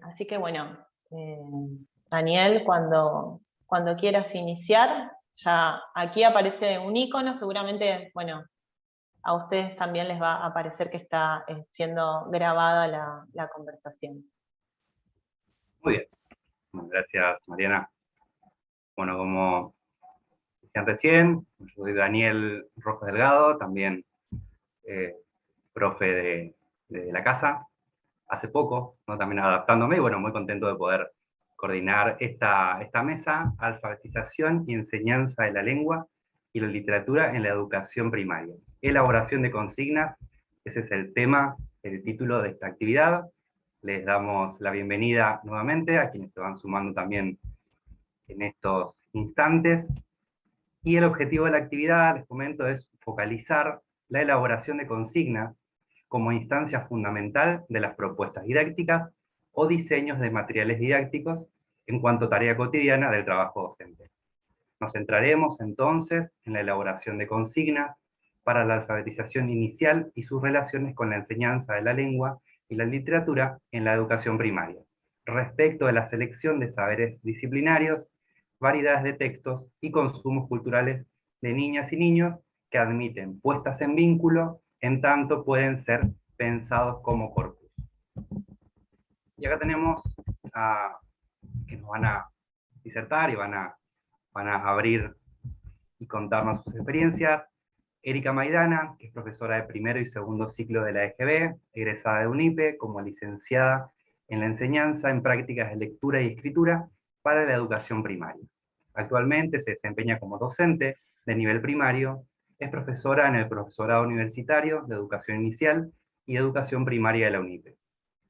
Así que bueno, Daniel, cuando quieras iniciar, ya aquí aparece un icono, seguramente, bueno, a ustedes también les va a aparecer que está siendo grabada la conversación. Muy bien, bueno, gracias Mariana. Bueno, como decían recién, yo soy Daniel Rojas Delgado, también profe de la casa, hace poco, ¿no? También adaptándome, y bueno, muy contento de poder coordinar esta mesa, alfabetización y enseñanza de la lengua y la literatura en la educación primaria. Elaboración de consignas, ese es el tema, el título de esta actividad. Les damos la bienvenida nuevamente a quienes se van sumando también en estos instantes. Y el objetivo de la actividad, les comento, es focalizar la elaboración de consignas como instancia fundamental de las propuestas didácticas o diseños de materiales didácticos en cuanto a tarea cotidiana del trabajo docente. Nos centraremos entonces en la elaboración de consignas para la alfabetización inicial y sus relaciones con la enseñanza de la lengua y la literatura en la educación primaria, respecto de la selección de saberes disciplinarios, variedades de textos y consumos culturales de niñas y niños que admiten puestas en vínculo, en tanto pueden ser pensados como corpus. Y acá tenemos a que nos van a disertar y van a abrir y contarnos sus experiencias. Erika Maidana, que es profesora de primero y segundo ciclo de la EGB, egresada de UNIPE como licenciada en la enseñanza en prácticas de lectura y escritura para la educación primaria. Actualmente se desempeña como docente de nivel primario, es profesora en el profesorado universitario de educación inicial y educación primaria de la UNIPE.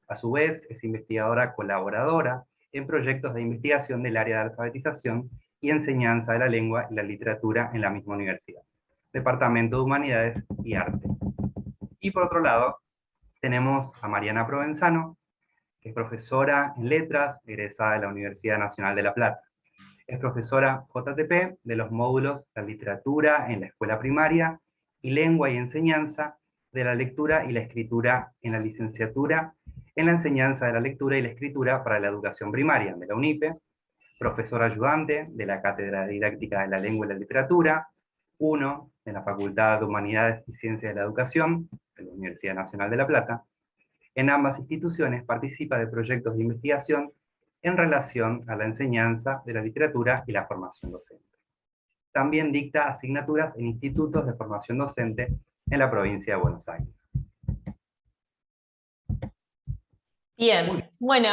A su vez, es investigadora colaboradora en proyectos de investigación del área de alfabetización y enseñanza de la lengua y la literatura en la misma universidad, Departamento de Humanidades y Arte. Y por otro lado, tenemos a Mariana Provenzano, que es profesora en letras, egresada de la Universidad Nacional de La Plata. Es profesora JTP de los módulos La literatura en la escuela primaria y lengua y enseñanza de la lectura y la escritura en la licenciatura en la enseñanza de la lectura y la escritura para la educación primaria de la UNIPE, profesora ayudante de la Cátedra de Didáctica de la Lengua y la Literatura, 1 de la Facultad de Humanidades y Ciencias de la Educación de la Universidad Nacional de La Plata. En ambas instituciones participa de proyectos de investigación en relación a la enseñanza de la literatura y la formación docente. También dicta asignaturas en institutos de formación docente en la provincia de Buenos Aires. Bien, bueno,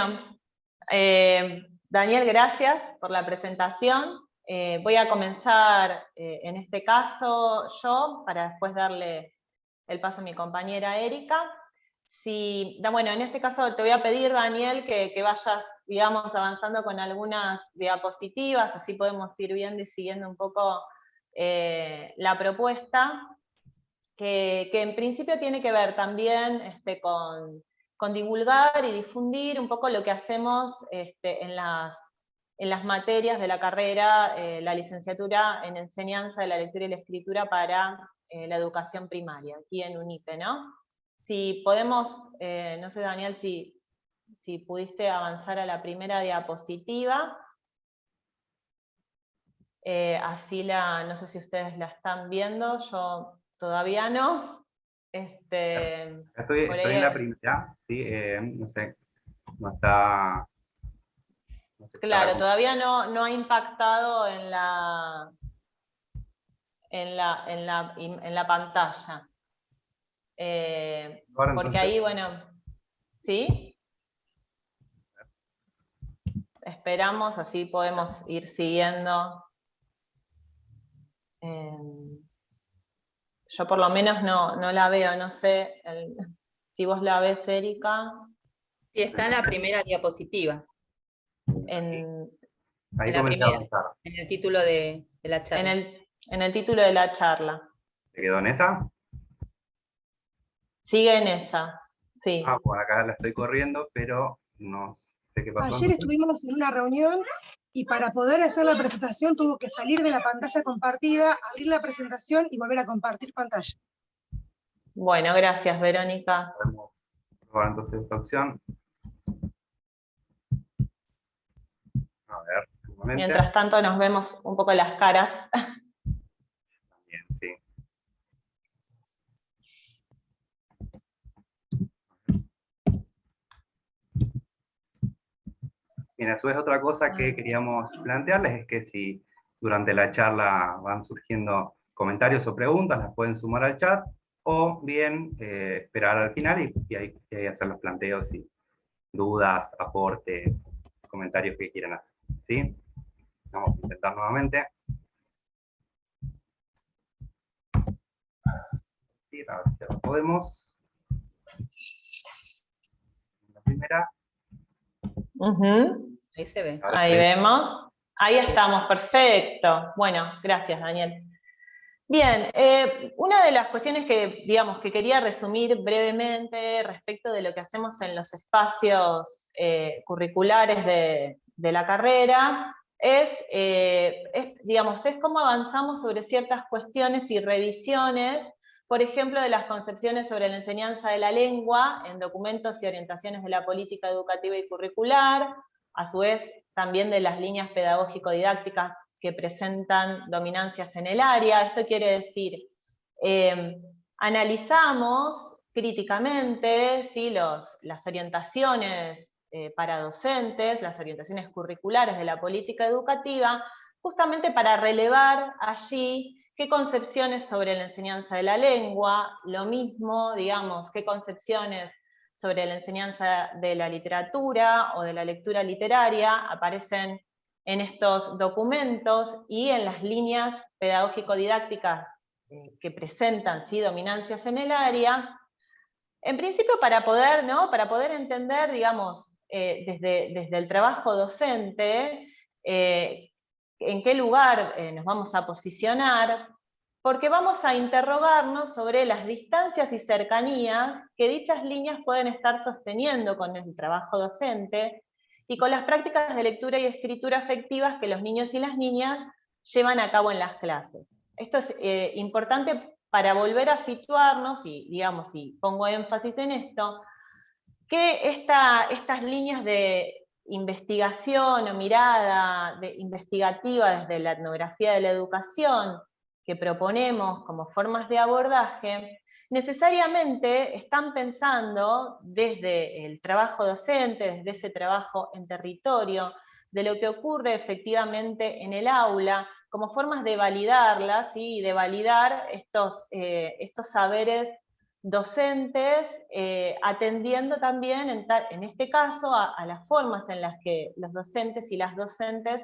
Daniel, gracias por la presentación. Voy a comenzar en este caso yo, para después darle el paso a mi compañera Erika. Bueno, en este caso te voy a pedir, Daniel, que vayas, digamos, avanzando con algunas diapositivas, así podemos ir viendo y siguiendo un poco la propuesta, que en principio tiene que ver también con divulgar y difundir un poco lo que hacemos en las materias de la carrera, la licenciatura en enseñanza de la lectura y la escritura para la educación primaria, aquí en UNIPE, ¿no? Si podemos, no sé, Daniel, si pudiste avanzar a la primera diapositiva, así no sé si ustedes la están viendo, yo todavía no. Estoy Por en la ahí, primera, sí, no sé, no está... No sé, está claro, todavía no ha impactado en la pantalla. ahora Porque entonces, ahí, bueno, ¿sí? Esperamos, así podemos ir siguiendo. Yo por lo menos no la veo, no sé si vos la ves, Erika. Sí, está en la primera diapositiva. En ahí la comencé a primera, avanzar. en el título de la charla. en el título de la charla. ¿Se quedó en esa? Sigue en esa, sí. Ah, por acá la estoy corriendo, pero no sé qué pasó. Ayer estuvimos en una reunión y para poder hacer la presentación tuvo que salir de la pantalla compartida, abrir la presentación y volver a compartir pantalla. Bueno, gracias, Verónica. Podemos probar entonces esta opción. Mientras tanto nos vemos un poco las caras. Bien, sí. Bien, a su vez otra cosa que queríamos plantearles es que si durante la charla van surgiendo comentarios o preguntas, las pueden sumar al chat, o bien esperar al final y ahí hacer los planteos y dudas, aportes, comentarios que quieran hacer. ¿Sí? Vamos a intentar nuevamente. Sí, a ver si lo podemos. La primera. Ahí se ve. Ahí vemos. Ahí estamos, perfecto. Bueno, gracias, Daniel. Bien, una de las cuestiones que, digamos, que quería resumir brevemente respecto de lo que hacemos en los espacios curriculares de la carrera es cómo avanzamos sobre ciertas cuestiones y revisiones, por ejemplo, de las concepciones sobre la enseñanza de la lengua en documentos y orientaciones de la política educativa y curricular, a su vez también de las líneas pedagógico-didácticas que presentan dominancias en el área. Esto quiere decir, analizamos críticamente, ¿sí?, las orientaciones para docentes, las orientaciones curriculares de la política educativa, justamente para relevar allí qué concepciones sobre la enseñanza de la lengua, lo mismo, digamos, qué concepciones sobre la enseñanza de la literatura o de la lectura literaria aparecen en estos documentos y en las líneas pedagógico-didácticas que presentan, ¿sí?, dominancias en el área, en principio para poder entender, digamos, desde el trabajo docente, en qué lugar nos vamos a posicionar, porque vamos a interrogarnos sobre las distancias y cercanías que dichas líneas pueden estar sosteniendo con el trabajo docente, y con las prácticas de lectura y escritura afectivas que los niños y las niñas llevan a cabo en las clases. Esto es importante para volver a situarnos, y digamos, y pongo énfasis en esto, que estas líneas de investigación o mirada investigativa desde la etnografía de la educación que proponemos como formas de abordaje, necesariamente están pensando desde el trabajo docente, desde ese trabajo en territorio, de lo que ocurre efectivamente en el aula, como formas de validarlas y de validar estos saberes docentes, atendiendo también, en este caso, a las formas en las que los docentes y las docentes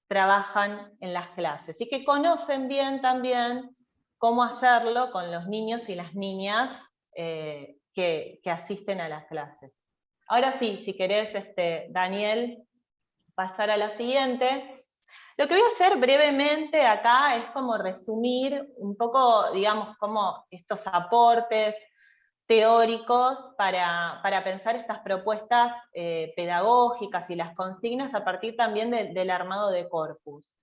trabajan en las clases, y que conocen bien también cómo hacerlo con los niños y las niñas que asisten a las clases. Ahora sí, si querés, Daniel, pasar a la siguiente. Lo que voy a hacer brevemente acá es como resumir un poco, digamos, como estos aportes teóricos para pensar estas propuestas pedagógicas y las consignas a partir también del armado de corpus.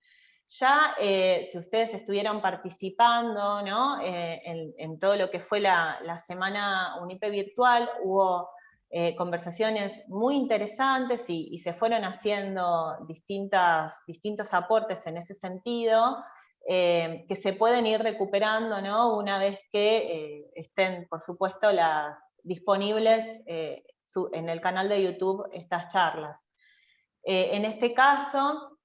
Ya si ustedes estuvieron participando, ¿no?, en todo lo que fue la semana UNIPE virtual, hubo conversaciones muy interesantes y se fueron haciendo distintos aportes en ese sentido, que se pueden ir recuperando, ¿no?, una vez que estén, por supuesto, disponibles en el canal de YouTube estas charlas. En este caso,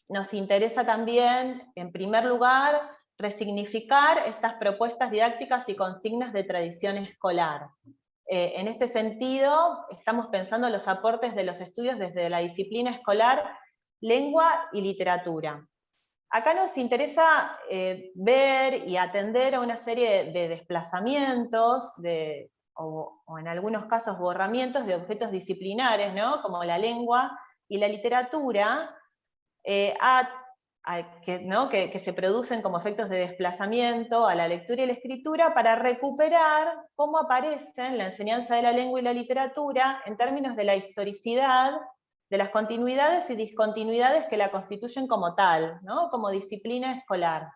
nos interesa también, en primer lugar, resignificar estas propuestas didácticas y consignas de tradición escolar. En este sentido, estamos pensando los aportes de los estudios desde la disciplina escolar, lengua y literatura. Acá nos interesa ver y atender a una serie de desplazamientos, o en algunos casos borramientos de objetos disciplinares, ¿no?, como la lengua y la literatura, que se producen como efectos de desplazamiento a la lectura y la escritura, para recuperar cómo aparecen la enseñanza de la lengua y la literatura en términos de la historicidad, de las continuidades y discontinuidades que la constituyen como tal, ¿no?, como disciplina escolar.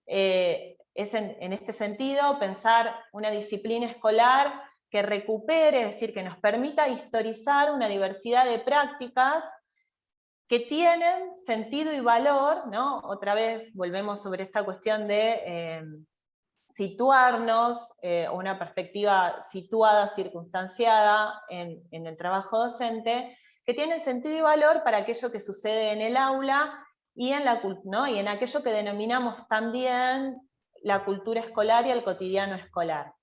Es en este sentido pensar una disciplina escolar que recupere, es decir, que nos permita historizar una diversidad de prácticas que tienen sentido y valor, ¿no? Otra vez volvemos sobre esta cuestión de situarnos, una perspectiva situada, circunstanciada en el trabajo docente, que tienen sentido y valor para aquello que sucede en el aula y en, ¿no? Y en aquello que denominamos también la cultura escolar y el cotidiano escolar.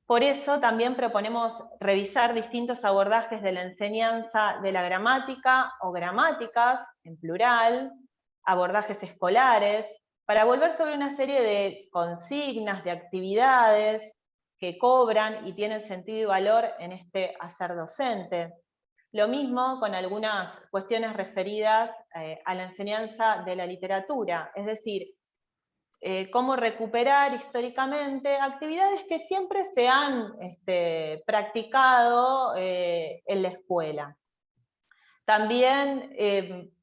Por eso también proponemos revisar distintos abordajes de la enseñanza de la gramática o gramáticas, en plural, abordajes escolares, para volver sobre una serie de consignas, de actividades que cobran y tienen sentido y valor en este hacer docente. Lo mismo con algunas cuestiones referidas a la enseñanza de la literatura, es decir, cómo recuperar históricamente actividades que siempre se han practicado en la escuela. También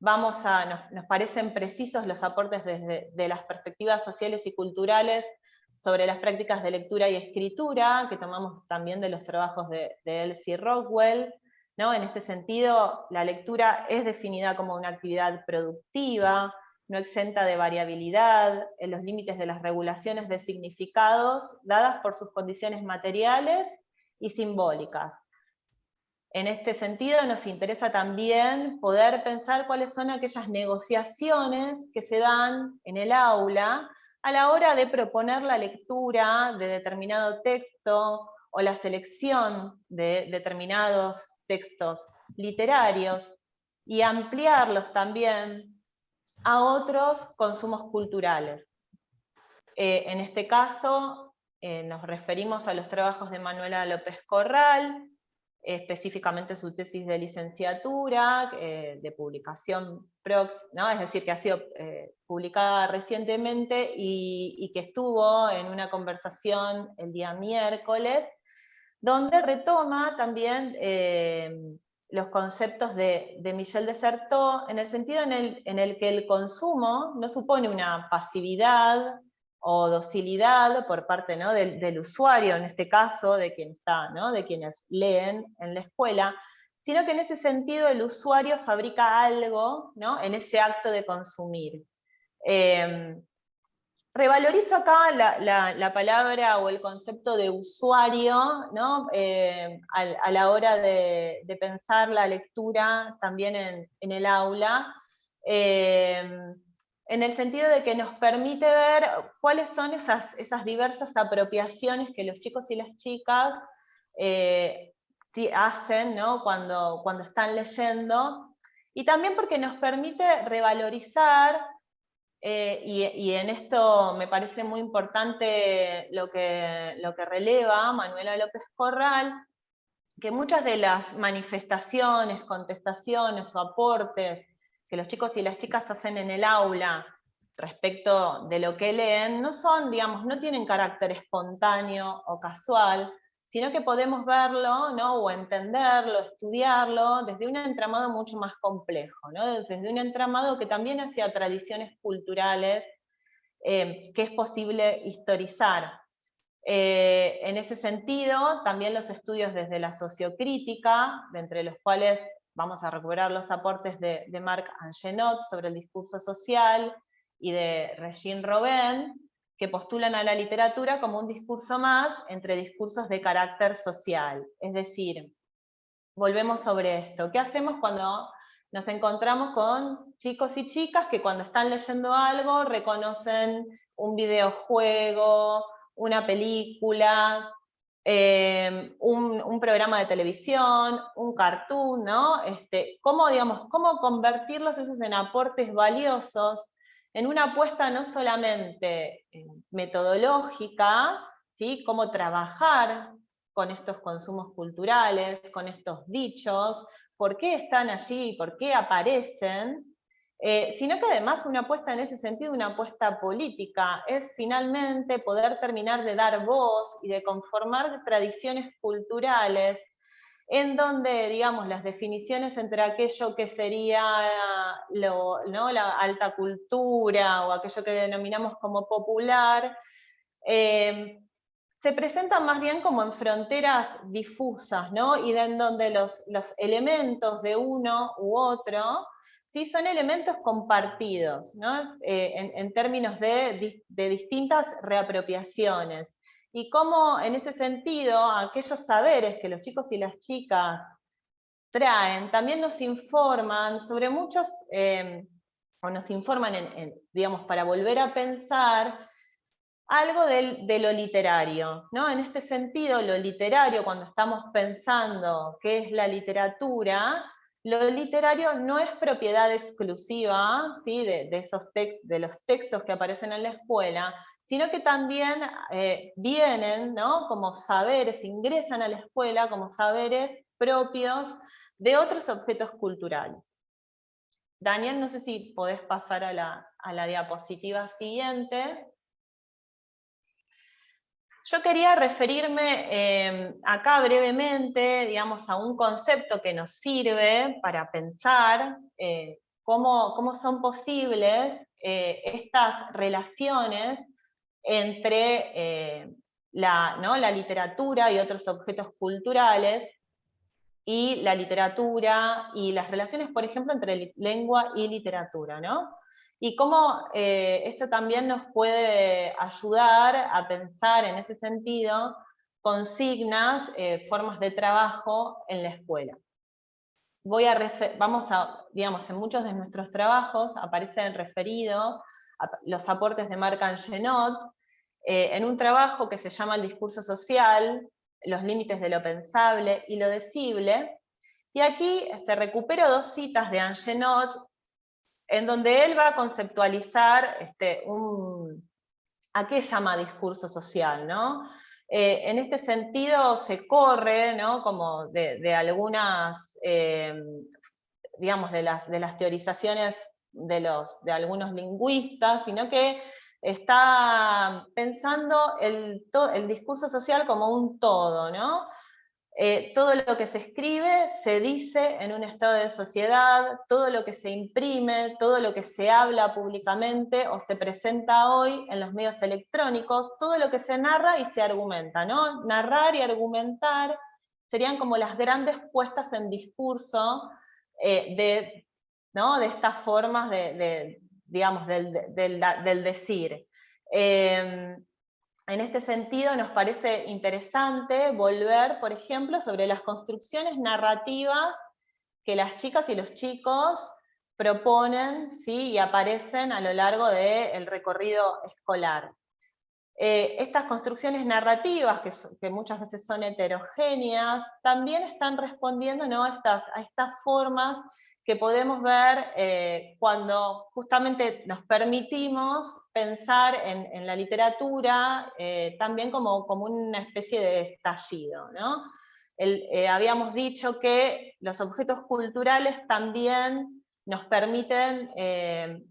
nos parecen precisos los aportes de las perspectivas sociales y culturales sobre las prácticas de lectura y escritura, que tomamos también de los trabajos de Elsie Rockwell, ¿no? En este sentido, la lectura es definida como una actividad productiva, no exenta de variabilidad, en los límites de las regulaciones de significados dadas por sus condiciones materiales y simbólicas. En este sentido nos interesa también poder pensar cuáles son aquellas negociaciones que se dan en el aula a la hora de proponer la lectura de determinado texto o la selección de determinados textos literarios y ampliarlos también a otros consumos culturales. En este caso, nos referimos a los trabajos de Manuela López Corral, específicamente su tesis de licenciatura, de publicación prox, ¿no? Es decir, que ha sido publicada recientemente y que estuvo en una conversación el día miércoles, donde retoma también los conceptos de Michel de Certeau, en el sentido en el que el consumo no supone una pasividad o docilidad por parte, ¿no? del usuario, en este caso, de quien está, ¿no? De quienes leen en la escuela, sino que en ese sentido el usuario fabrica algo, ¿no? En ese acto de consumir. Revalorizo acá la palabra o el concepto de usuario, ¿no? A la hora de pensar la lectura también en el aula, en el sentido de que nos permite ver cuáles son esas diversas apropiaciones que los chicos y las chicas hacen, ¿no? cuando están leyendo, y también porque nos permite revalorizar. Y en esto me parece muy importante lo que releva Manuela López Corral, que muchas de las manifestaciones, contestaciones o aportes que los chicos y las chicas hacen en el aula respecto de lo que leen, no son, digamos, no tienen carácter espontáneo o casual, sino que podemos verlo, ¿no? O entenderlo, estudiarlo desde un entramado mucho más complejo, ¿no? Desde un entramado que también hacia tradiciones culturales que es posible historizar. En ese sentido, también los estudios desde la sociocrítica, de entre los cuales vamos a recuperar los aportes de Marc Angenot sobre el discurso social y de Regine Robin, que postulan a la literatura como un discurso más entre discursos de carácter social. Es decir, volvemos sobre esto. ¿Qué hacemos cuando nos encontramos con chicos y chicas que cuando están leyendo algo reconocen un videojuego, una película, un programa de televisión, un cartoon, ¿no? ¿Cómo convertirlos esos en aportes valiosos en una apuesta no solamente metodológica, ¿sí? Cómo trabajar con estos consumos culturales, con estos dichos, por qué están allí, por qué aparecen, sino que además una apuesta en ese sentido, una apuesta política, es finalmente poder terminar de dar voz y de conformar tradiciones culturales en donde, digamos, las definiciones entre aquello que sería ¿no? la alta cultura o aquello que denominamos como popular, se presentan más bien como en fronteras difusas, ¿no? Y en donde los elementos de uno u otro sí son elementos compartidos, ¿no? En términos de distintas reapropiaciones. Y cómo, en ese sentido, aquellos saberes que los chicos y las chicas traen, también nos informan sobre muchos, o nos informan, digamos, para volver a pensar algo de lo literario, ¿no? En este sentido, lo literario, cuando estamos pensando qué es la literatura, lo literario no es propiedad exclusiva, ¿sí? de los textos que aparecen en la escuela, sino que también vienen, ¿no? Como saberes, ingresan a la escuela como saberes propios de otros objetos culturales. Daniel, no sé si podés pasar a la diapositiva siguiente. Yo quería referirme acá brevemente, digamos, a un concepto que nos sirve para pensar cómo son posibles estas relaciones entre la literatura y otros objetos culturales, y la literatura y las relaciones, por ejemplo, entre lengua y literatura, ¿no? Y cómo esto también nos puede ayudar a pensar en ese sentido consignas, formas de trabajo en la escuela. Digamos, en muchos de nuestros trabajos aparecen referidos los aportes de Marc Angenot, en un trabajo que se llama El discurso social, los límites de lo pensable y lo decible, y aquí recupero dos citas de Angenot, en donde él va a conceptualizar ¿a qué llama discurso social? ¿No? En este sentido se corre, ¿no? Como de algunas, digamos, de las teorizaciones de algunos lingüistas, sino que está pensando el discurso social como un todo, ¿no? Todo lo que se escribe se dice en un estado de sociedad, todo lo que se imprime, todo lo que se habla públicamente o se presenta hoy en los medios electrónicos, todo lo que se narra y se argumenta, ¿no? Narrar y argumentar serían como las grandes puestas en discurso de estas formas digamos, del decir. En este sentido, nos parece interesante volver, por ejemplo, sobre las construcciones narrativas que las chicas y los chicos proponen, ¿sí? Y aparecen a lo largo del recorrido escolar. Estas construcciones narrativas, que muchas veces son heterogéneas, también están respondiendo, ¿no? a estas formas que podemos ver cuando justamente nos permitimos pensar en la literatura también como una especie de estallido, ¿no? Habíamos dicho que los objetos culturales también nos permiten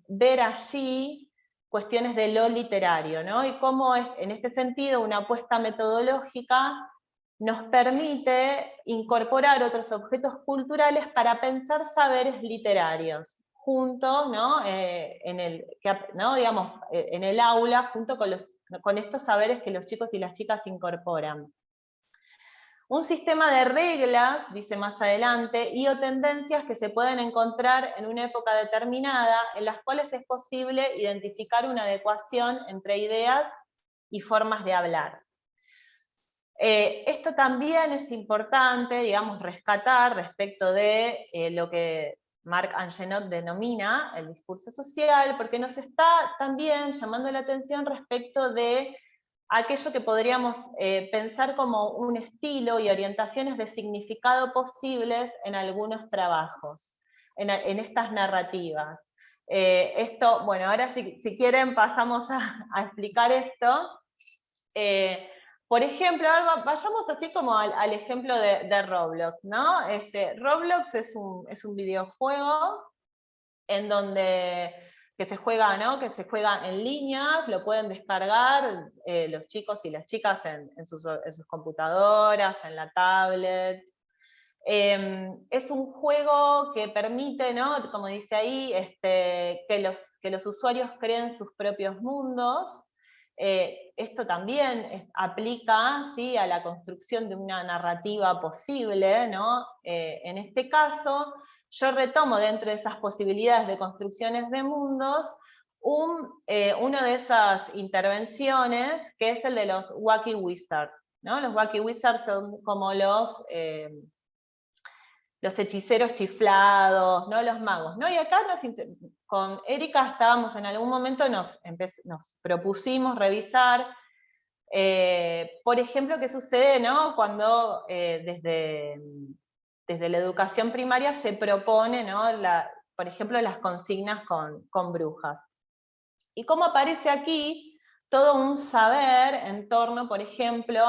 ver allí cuestiones de lo literario, ¿no? Y cómo es, en este sentido, una apuesta metodológica nos permite incorporar otros objetos culturales para pensar saberes literarios, junto, ¿no? En el aula, junto con estos saberes que los chicos y las chicas incorporan. Un sistema de reglas, dice más adelante, y o tendencias que se pueden encontrar en una época determinada, en las cuales es posible identificar una adecuación entre ideas y formas de hablar. Esto también es importante, digamos, rescatar respecto de lo que Marc Angenot denomina el discurso social, porque nos está también llamando la atención respecto de aquello que podríamos pensar como un estilo y orientaciones de significado posibles en algunos trabajos, en estas narrativas. Esto, bueno, ahora si quieren pasamos a explicar esto. Por ejemplo, vayamos así como al ejemplo de Roblox, ¿no? Roblox es un videojuego en donde que se juega, ¿no? Que se juega en línea, lo pueden descargar los chicos y las chicas en sus computadoras, en la tablet. Es un juego que permite, ¿no? Como dice ahí, que los usuarios creen sus propios mundos. Esto también aplica, ¿sí? A la construcción de una narrativa posible, ¿no? En este caso, yo retomo dentro de esas posibilidades de construcciones de mundos una de esas intervenciones, que es el de los Wacky Wizards, ¿no? Los Wacky Wizards son como los hechiceros chiflados, ¿no? Los magos, ¿no? Y acá con Erika estábamos en algún momento, nos propusimos revisar, por ejemplo, qué sucede, ¿no? Cuando desde la educación primaria se propone, ¿no? Por ejemplo, las consignas con brujas. Y cómo aparece aquí todo un saber en torno, por ejemplo,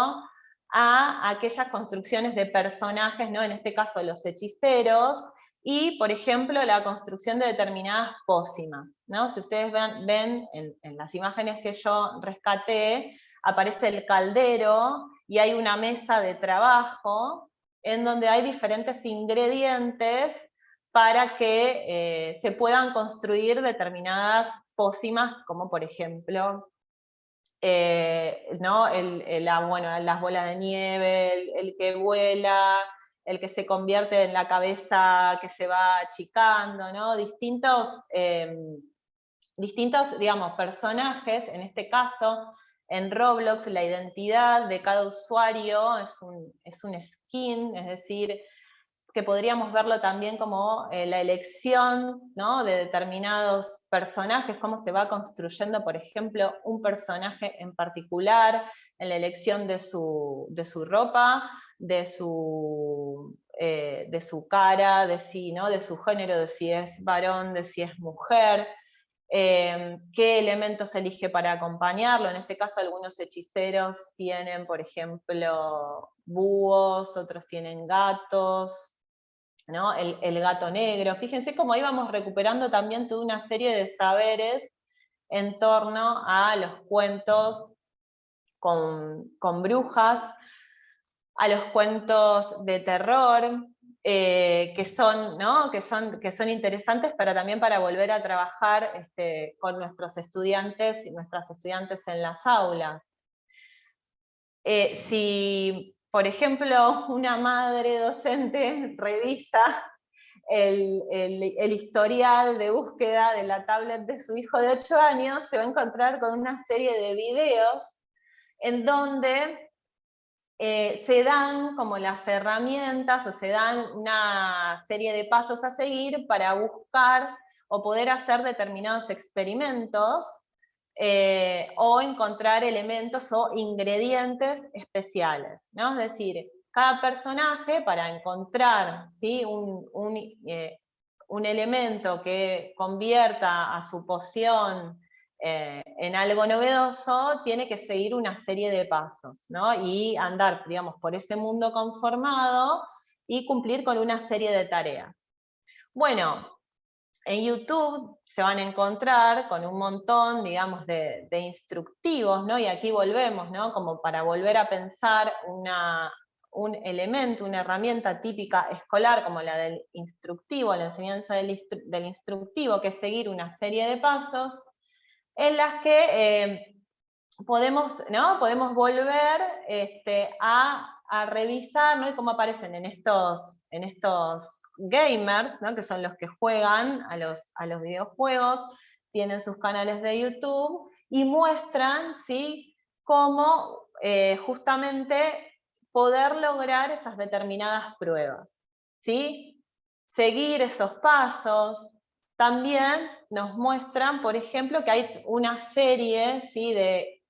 a aquellas construcciones de personajes, ¿no? En este caso los hechiceros, y por ejemplo la construcción de determinadas pócimas, ¿no? Si ustedes ven en las imágenes que yo rescaté, aparece el caldero y hay una mesa de trabajo en donde hay diferentes ingredientes para que se puedan construir determinadas pócimas, como por ejemplo ¿no? Las bolas de nieve, el que vuela, el que se convierte en la cabeza que se va achicando, ¿no? Distintos, digamos, personajes, en este caso, en Roblox la identidad de cada usuario es un skin, es decir, que podríamos verlo también como la elección, ¿no? De determinados personajes, cómo se va construyendo, por ejemplo, un personaje en particular, en la elección de su ropa, de su cara, ¿no? De su género, de si es varón, de si es mujer, qué elementos elige para acompañarlo. En este caso algunos hechiceros tienen, por ejemplo, búhos, otros tienen gatos, ¿no? El gato negro. Fíjense cómo íbamos recuperando también toda una serie de saberes en torno a los cuentos con brujas, a los cuentos de terror, que son interesantes también para volver a trabajar con nuestros estudiantes y nuestras estudiantes en las aulas. Si, por ejemplo, una madre docente revisa el historial de búsqueda de la tablet de su hijo de 8 años, se va a encontrar con una serie de videos en donde se dan como las herramientas o se dan una serie de pasos a seguir para buscar o poder hacer determinados experimentos o encontrar elementos o ingredientes especiales, ¿no? Es decir, cada personaje para encontrar, ¿sí? un elemento que convierta a su poción en algo novedoso, tiene que seguir una serie de pasos, ¿no? Y andar, digamos, por ese mundo conformado y cumplir con una serie de tareas. Bueno, en YouTube se van a encontrar con un montón, digamos, de instructivos, ¿no? Y aquí volvemos, ¿no? Como para volver a pensar un elemento, una herramienta típica escolar como la del instructivo, la enseñanza del instructivo, que es seguir una serie de pasos en las que podemos volver a revisar, ¿no? Y cómo aparecen en estos gamers, ¿no? Que son los que juegan a los videojuegos, tienen sus canales de YouTube y muestran, ¿sí? Cómo justamente poder lograr esas determinadas pruebas, ¿sí? Seguir esos pasos. También nos muestran, por ejemplo, que hay una serie, ¿sí? de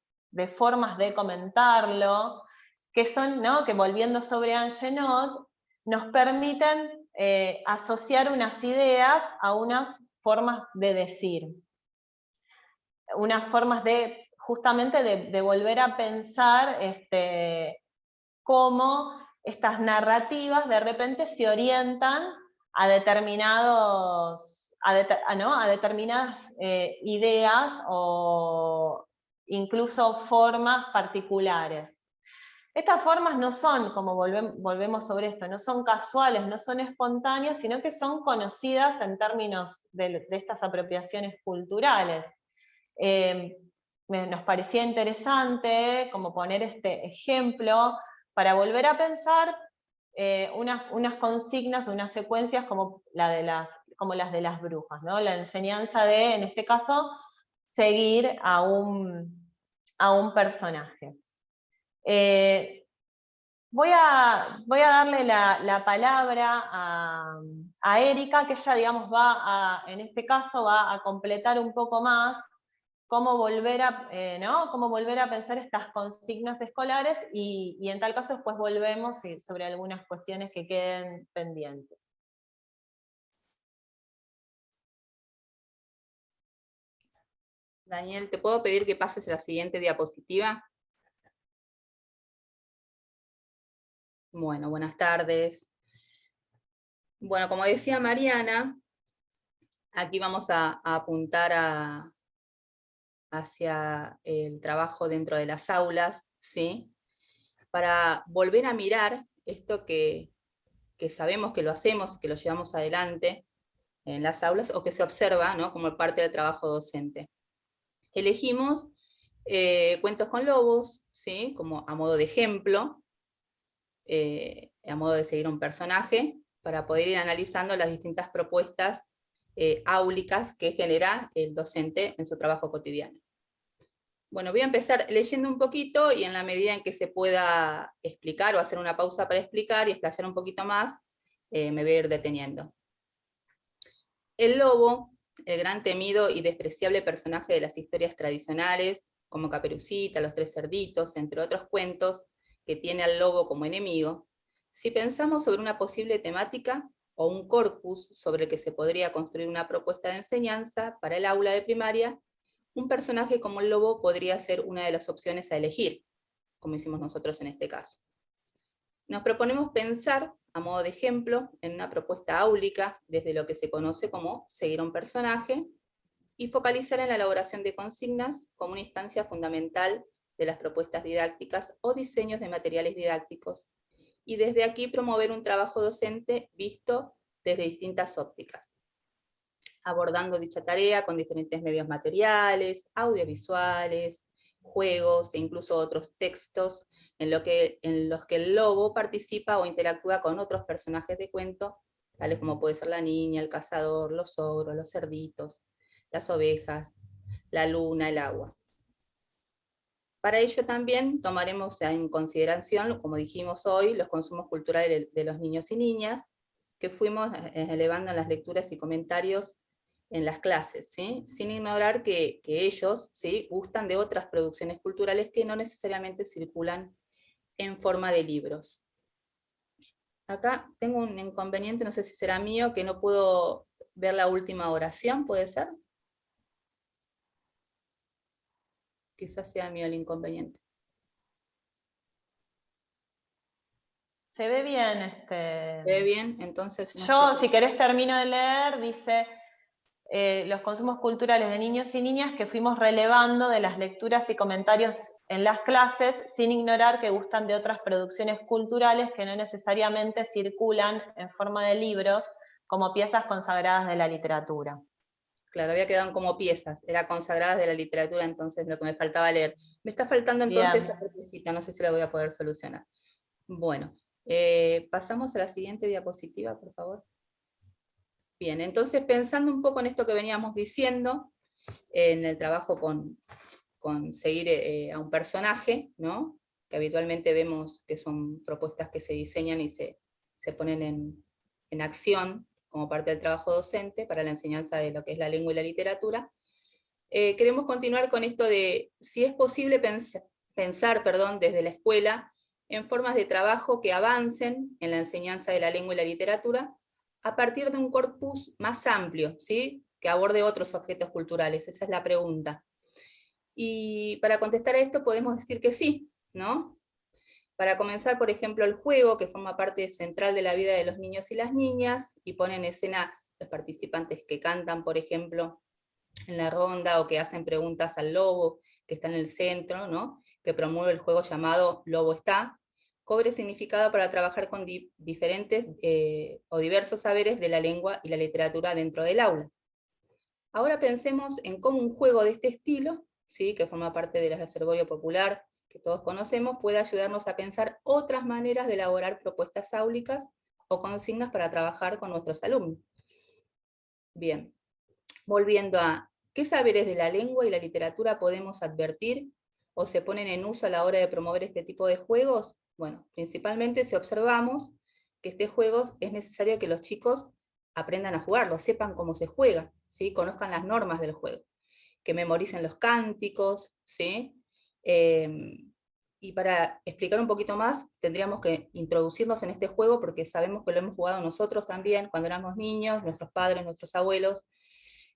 formas de comentarlo, que son, ¿no? Que volviendo sobre Angenot, nos permiten asociar unas ideas a unas formas de decir. Unas formas justamente de volver a pensar cómo estas narrativas de repente se orientan a determinadas ideas o incluso formas particulares. Estas formas no son, como volvemos sobre esto, no son casuales, no son espontáneas, sino que son conocidas en términos de estas apropiaciones culturales. Nos parecía interesante como poner este ejemplo para volver a pensar unas consignas, unas secuencias como las de las brujas, ¿no? La enseñanza de, en este caso, seguir a un personaje. Voy a darle la palabra a Erika, que ella, digamos, en este caso, va a completar un poco más cómo volver a pensar estas consignas escolares, y en tal caso después volvemos sobre algunas cuestiones que queden pendientes. Daniel, ¿te puedo pedir que pases a la siguiente diapositiva? Bueno, buenas tardes. Bueno, como decía Mariana, aquí vamos a apuntar hacia el trabajo dentro de las aulas, ¿sí? Para volver a mirar esto que sabemos que lo hacemos, que lo llevamos adelante en las aulas, o que se observa, ¿no?, como parte del trabajo docente. Elegimos Cuentos con Lobos, ¿sí?, como a modo de ejemplo, a modo de seguir un personaje, para poder ir analizando las distintas propuestas áulicas que genera el docente en su trabajo cotidiano. Bueno, voy a empezar leyendo un poquito, y en la medida en que se pueda explicar, o hacer una pausa para explicar y explayar un poquito más, me voy a ir deteniendo. El lobo, el gran temido y despreciable personaje de las historias tradicionales, como Caperucita, Los Tres Cerditos, entre otros cuentos, que tiene al lobo como enemigo, si pensamos sobre una posible temática o un corpus sobre el que se podría construir una propuesta de enseñanza para el aula de primaria, un personaje como el lobo podría ser una de las opciones a elegir, como hicimos nosotros en este caso. Nos proponemos pensar, a modo de ejemplo, en una propuesta áulica desde lo que se conoce como seguir a un personaje, y focalizar en la elaboración de consignas como una instancia fundamental de las propuestas didácticas o diseños de materiales didácticos, y desde aquí promover un trabajo docente visto desde distintas ópticas, abordando dicha tarea con diferentes medios materiales, audiovisuales, juegos e incluso otros textos en los que el lobo participa o interactúa con otros personajes de cuento, tales como puede ser la niña, el cazador, los ogros, los cerditos, las ovejas, la luna, el agua. Para ello también tomaremos en consideración, como dijimos hoy, los consumos culturales de los niños y niñas, que fuimos elevando en las lecturas y comentarios en las clases, ¿sí?, sin ignorar que ellos, ¿sí?, gustan de otras producciones culturales que no necesariamente circulan en forma de libros. Acá tengo un inconveniente, no sé si será mío, que no puedo ver la última oración, ¿puede ser? Quizás sea mío el inconveniente. Se ve bien. ¿Se ve bien? Entonces no Yo, sé. si querés, termino de leer. Dice: los consumos culturales de niños y niñas que fuimos relevando de las lecturas y comentarios en las clases, sin ignorar que gustan de otras producciones culturales que no necesariamente circulan en forma de libros, como piezas consagradas de la literatura. Claro, había quedado como piezas, era consagradas de la literatura, entonces lo que me faltaba leer. Me está faltando entonces esa partecita, no sé si la voy a poder solucionar. Bueno, pasamos a la siguiente diapositiva, por favor. Bien, entonces pensando un poco en esto que veníamos diciendo, en el trabajo con seguir a un personaje, ¿no?, que habitualmente vemos que son propuestas que se diseñan y se ponen en acción como parte del trabajo docente para la enseñanza de lo que es la lengua y la literatura, queremos continuar con esto de si es posible pensar desde la escuela en formas de trabajo que avancen en la enseñanza de la lengua y la literatura a partir de un corpus más amplio, ¿sí?, que aborde otros objetos culturales. Esa es la pregunta. Y para contestar a esto podemos decir que sí, ¿no? Para comenzar, por ejemplo, el juego, que forma parte central de la vida de los niños y las niñas, y pone en escena los participantes que cantan, por ejemplo, en la ronda, o que hacen preguntas al lobo, que está en el centro, ¿no?, que promueve el juego llamado Lobo Está, cobre significado para trabajar con diferentes o diversos saberes de la lengua y la literatura dentro del aula. Ahora pensemos en cómo un juego de este estilo, ¿sí?, que forma parte del acervorio popular que todos conocemos, puede ayudarnos a pensar otras maneras de elaborar propuestas áulicas o consignas para trabajar con nuestros alumnos. Bien, volviendo a ¿qué saberes de la lengua y la literatura podemos advertir o se ponen en uso a la hora de promover este tipo de juegos? Bueno, principalmente si observamos que este juego es necesario que los chicos aprendan a jugarlo, sepan cómo se juega, ¿sí? Conozcan las normas del juego, que memoricen los cánticos, ¿sí? Y para explicar un poquito más, tendríamos que introducirnos en este juego porque sabemos que lo hemos jugado nosotros también cuando éramos niños, nuestros padres, nuestros abuelos.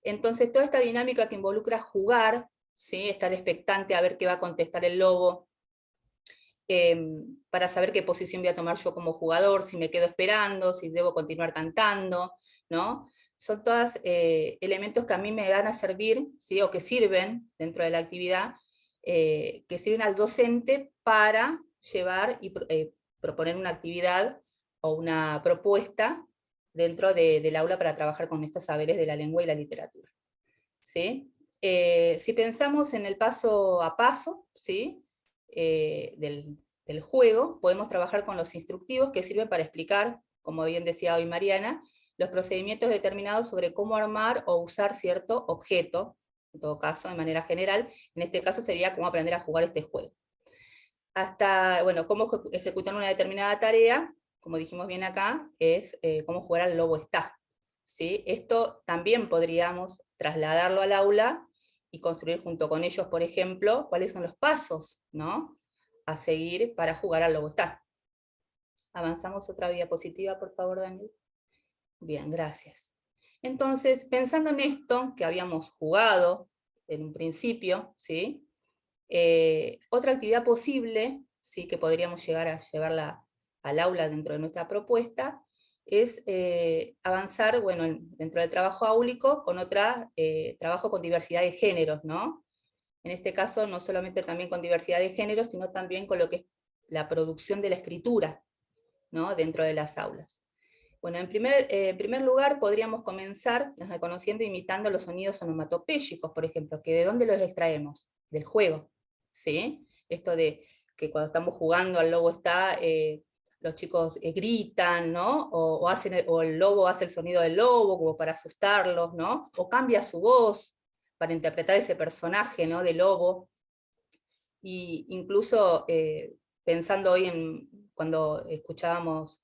Entonces toda esta dinámica que involucra jugar, ¿sí? Estar expectante a ver qué va a contestar el lobo, para saber qué posición voy a tomar yo como jugador, si me quedo esperando, si debo continuar cantando, ¿no? Son todos elementos que a mí me van a servir, ¿sí? O que sirven dentro de la actividad, que sirven al docente para llevar y proponer una actividad o una propuesta dentro del aula para trabajar con estos saberes de la lengua y la literatura, ¿sí? Si pensamos en el paso a paso, ¿sí? Del juego, podemos trabajar con los instructivos que sirven para explicar, como bien decía hoy Mariana, los procedimientos determinados sobre cómo armar o usar cierto objeto, en todo caso, de manera general, en este caso sería cómo aprender a jugar este juego. Hasta, bueno, cómo ejecutar una determinada tarea, como dijimos bien acá, es cómo jugar al lobo está, ¿sí? Esto también podríamos trasladarlo al aula y construir junto con ellos, por ejemplo, cuáles son los pasos, ¿no?, a seguir para jugar al lobo está. Avanzamos otra diapositiva, por favor, Daniel. Bien, gracias. Entonces, pensando en esto que habíamos jugado en un principio, ¿sí? Otra actividad posible, ¿sí?, que podríamos llegar a llevarla al aula dentro de nuestra propuesta, es avanzar, bueno, dentro del trabajo áulico, con trabajo con diversidad de géneros, ¿no? En este caso, no solamente también con diversidad de géneros, sino también con lo que es la producción de la escritura, ¿no?, dentro de las aulas. Bueno, en primer lugar, podríamos comenzar reconociendo e imitando los sonidos onomatopéyicos, por ejemplo, que ¿de dónde los extraemos? Del juego, ¿sí? Esto de que cuando estamos jugando al lobo está, los chicos gritan, ¿no? O el lobo hace el sonido del lobo, como para asustarlos, ¿no? O cambia su voz para interpretar ese personaje, ¿no?, de lobo. Y incluso pensando hoy cuando escuchábamos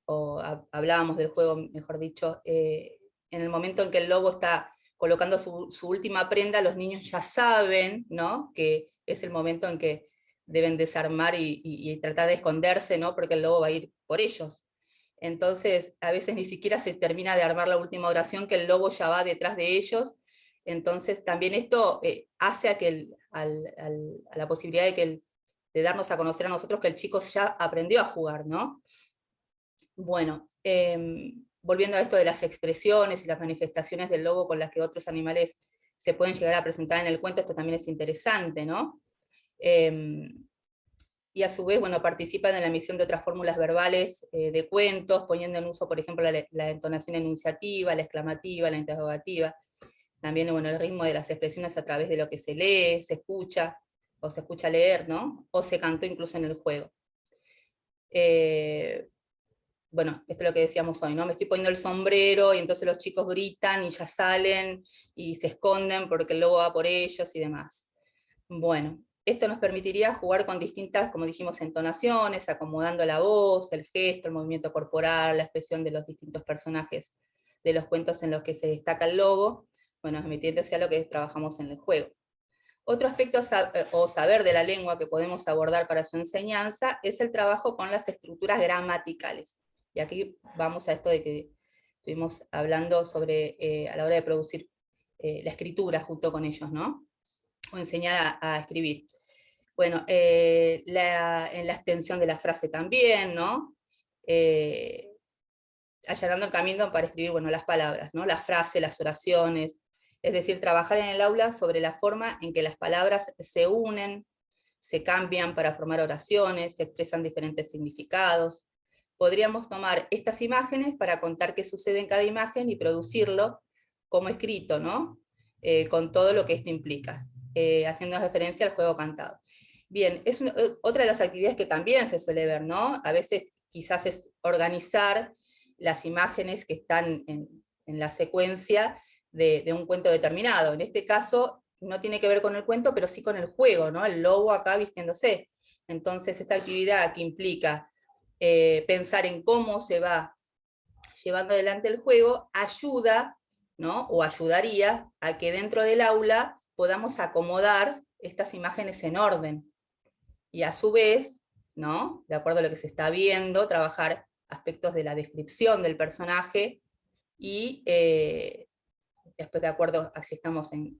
o hablábamos del juego, mejor dicho, en el momento en que el lobo está colocando su última prenda, los niños ya saben, ¿no?, que es el momento en que deben desarmar y tratar de esconderse, ¿no?, porque el lobo va a ir por ellos. Entonces, a veces ni siquiera se termina de armar la última oración, que el lobo ya va detrás de ellos. Entonces, también esto hace a la posibilidad de darnos a conocer a nosotros que el chico ya aprendió a jugar, ¿no? Bueno, volviendo a esto de las expresiones y las manifestaciones del lobo con las que otros animales se pueden llegar a presentar en el cuento, esto también es interesante, ¿no? Y a su vez, bueno, participan en la emisión de otras fórmulas verbales de cuentos, poniendo en uso, por ejemplo, la entonación enunciativa, la exclamativa, la interrogativa, también, bueno, el ritmo de las expresiones a través de lo que se lee, se escucha, o se escucha leer, ¿no? O se cantó incluso en el juego. Bueno, esto es lo que decíamos hoy, ¿no? Me estoy poniendo el sombrero y entonces los chicos gritan y ya salen y se esconden porque el lobo va por ellos y demás. Bueno, esto nos permitiría jugar con distintas, como dijimos, entonaciones, acomodando la voz, el gesto, el movimiento corporal, la expresión de los distintos personajes de los cuentos en los que se destaca el lobo, bueno, metiéndose a lo que trabajamos en el juego. Otro aspecto o saber de la lengua que podemos abordar para su enseñanza es el trabajo con las estructuras gramaticales. Y aquí vamos a esto de que estuvimos hablando sobre a la hora de producir la escritura junto con ellos, ¿no? O enseñar a escribir. Bueno, en la extensión de la frase también, ¿no? Allanando el camino para escribir, bueno, las palabras, ¿no? La frase, las oraciones, es decir, trabajar en el aula sobre la forma en que las palabras se unen, se cambian para formar oraciones, se expresan diferentes significados. Podríamos tomar estas imágenes para contar qué sucede en cada imagen y producirlo como escrito, ¿no? Con todo lo que esto implica, haciendo referencia al juego cantado. Bien, es otra de las actividades que también se suele ver, ¿no? A veces quizás es organizar las imágenes que están en la secuencia de un cuento determinado. En este caso no tiene que ver con el cuento, pero sí con el juego, ¿no? El lobo acá vistiéndose. Entonces esta actividad que implica pensar en cómo se va llevando adelante el juego, ayuda, ¿no? O ayudaría a que dentro del aula podamos acomodar estas imágenes en orden. Y a su vez, ¿no? De acuerdo a lo que se está viendo, trabajar aspectos de la descripción del personaje, y después de acuerdo a si estamos en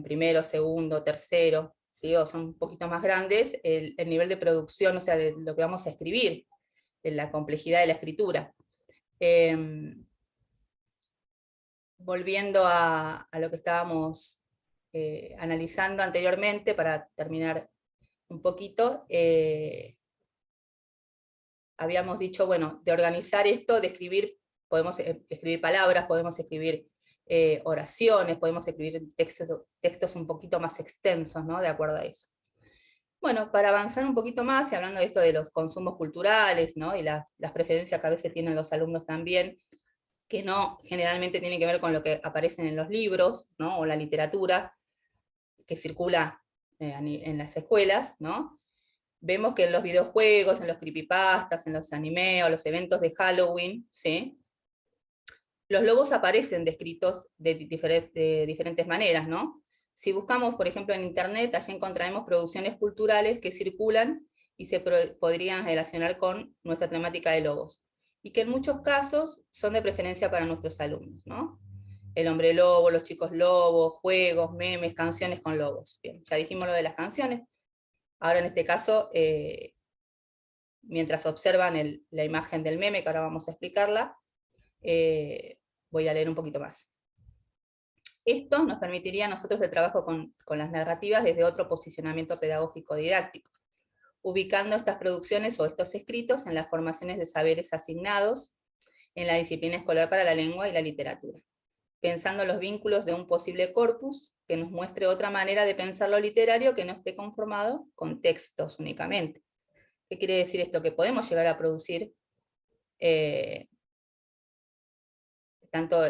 primero, segundo, tercero, ¿sí? O son un poquito más grandes, el nivel de producción, o sea, de lo que vamos a escribir, de la complejidad de la escritura. Volviendo a lo que estábamos analizando anteriormente, para terminar un poquito, habíamos dicho, bueno, de organizar esto, de escribir, podemos escribir palabras, podemos escribir oraciones, podemos escribir textos un poquito más extensos, ¿no? De acuerdo a eso. Bueno, para avanzar un poquito más, y hablando de esto de los consumos culturales, ¿no? Y las preferencias que a veces tienen los alumnos también, que no generalmente tienen que ver con lo que aparecen en los libros, ¿no? O la literatura que circula en las escuelas, ¿no? Vemos que en los videojuegos, en los creepypastas, en los anime o los eventos de Halloween, ¿sí? Los lobos aparecen descritos de diferentes maneras, ¿no? Si buscamos, por ejemplo, en internet, allí encontraremos producciones culturales que circulan y se podrían relacionar con nuestra temática de lobos, y que en muchos casos son de preferencia para nuestros alumnos, ¿no? El hombre lobo, los chicos lobos, juegos, memes, canciones con lobos. Bien, ya dijimos lo de las canciones. Ahora en este caso, mientras observan la imagen del meme, que ahora vamos a explicarla, voy a leer un poquito más. Esto nos permitiría a nosotros el trabajo con las narrativas desde otro posicionamiento pedagógico didáctico, ubicando estas producciones o estos escritos en las formaciones de saberes asignados en la disciplina escolar para la lengua y la literatura, pensando los vínculos de un posible corpus que nos muestre otra manera de pensar lo literario que no esté conformado con textos únicamente. ¿Qué quiere decir esto? Que podemos llegar a producir tanto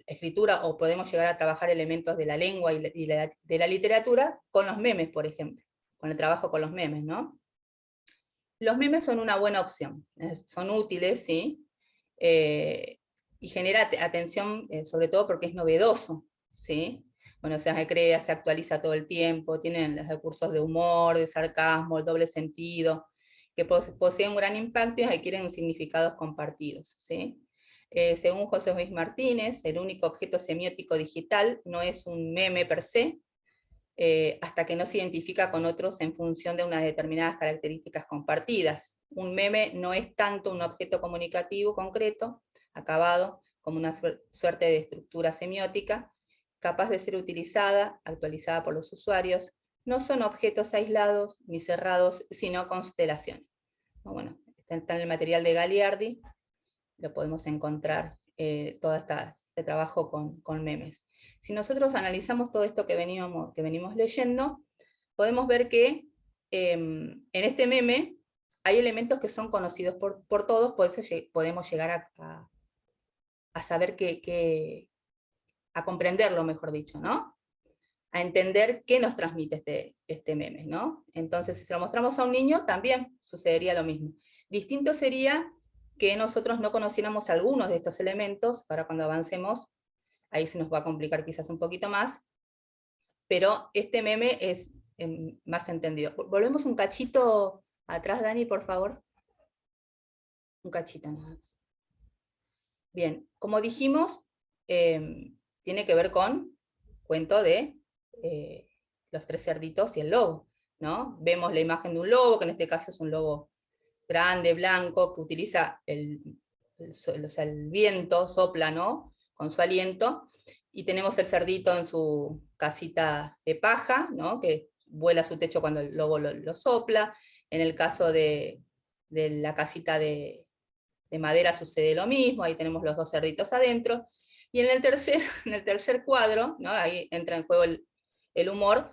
escritura, o podemos llegar a trabajar elementos de la lengua y de la literatura con los memes, por ejemplo, con el trabajo con los memes, ¿no? Los memes son una buena opción, son útiles, ¿sí? Y genera atención, sobre todo porque es novedoso, ¿sí? Bueno, se crea, se actualiza todo el tiempo, tienen los recursos de humor, de sarcasmo, el doble sentido, que poseen un gran impacto y adquieren significados compartidos, ¿sí? Según José Luis Martínez, el único objeto semiótico digital no es un meme per se, hasta que no se identifica con otros en función de unas determinadas características compartidas. Un meme no es tanto un objeto comunicativo concreto, acabado, como una suerte de estructura semiótica, capaz de ser utilizada, actualizada por los usuarios. No son objetos aislados ni cerrados, sino constelaciones. Bueno, está en el material de Gagliardi, lo podemos encontrar todo este trabajo con memes. Si nosotros analizamos todo esto que venimos leyendo, podemos ver que en este meme hay elementos que son conocidos por todos, por eso podemos llegar a saber a comprenderlo, mejor dicho, ¿no? A entender qué nos transmite este meme, ¿no? Entonces, si se lo mostramos a un niño, también sucedería lo mismo. Distinto sería que nosotros no conociéramos algunos de estos elementos, para cuando avancemos, ahí se nos va a complicar quizás un poquito más, pero este meme es más entendido. Volvemos un cachito atrás, Dani, por favor. Un cachito nada más. Bien, como dijimos, tiene que ver con cuento de los tres cerditos y el lobo, ¿no? Vemos la imagen de un lobo, que en este caso es un lobo grande, blanco, que utiliza el viento, sopla, ¿no? Con su aliento, y tenemos el cerdito en su casita de paja, ¿no? Que vuela a su techo cuando el lobo lo sopla. En el caso de la casita de madera sucede lo mismo, ahí tenemos los dos cerditos adentro. Y en el tercer cuadro, ¿no? Ahí entra en juego el humor,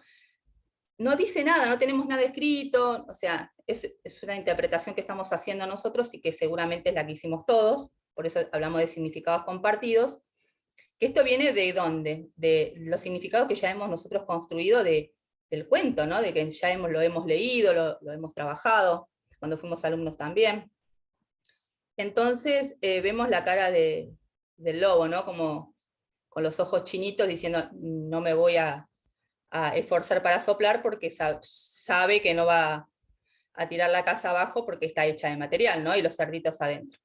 no dice nada, no tenemos nada escrito, o sea, es una interpretación que estamos haciendo nosotros y que seguramente es la que hicimos todos, por eso hablamos de significados compartidos, que esto viene de ¿dónde? De los significados que ya hemos nosotros construido del cuento, ¿no? De que ya lo hemos leído, lo hemos trabajado, cuando fuimos alumnos también. Entonces vemos la cara del lobo, ¿no? Como con los ojos chinitos diciendo, no me voy a esforzar para soplar porque sabe que no va a tirar la casa abajo porque está hecha de material, ¿no? Y los cerditos adentro.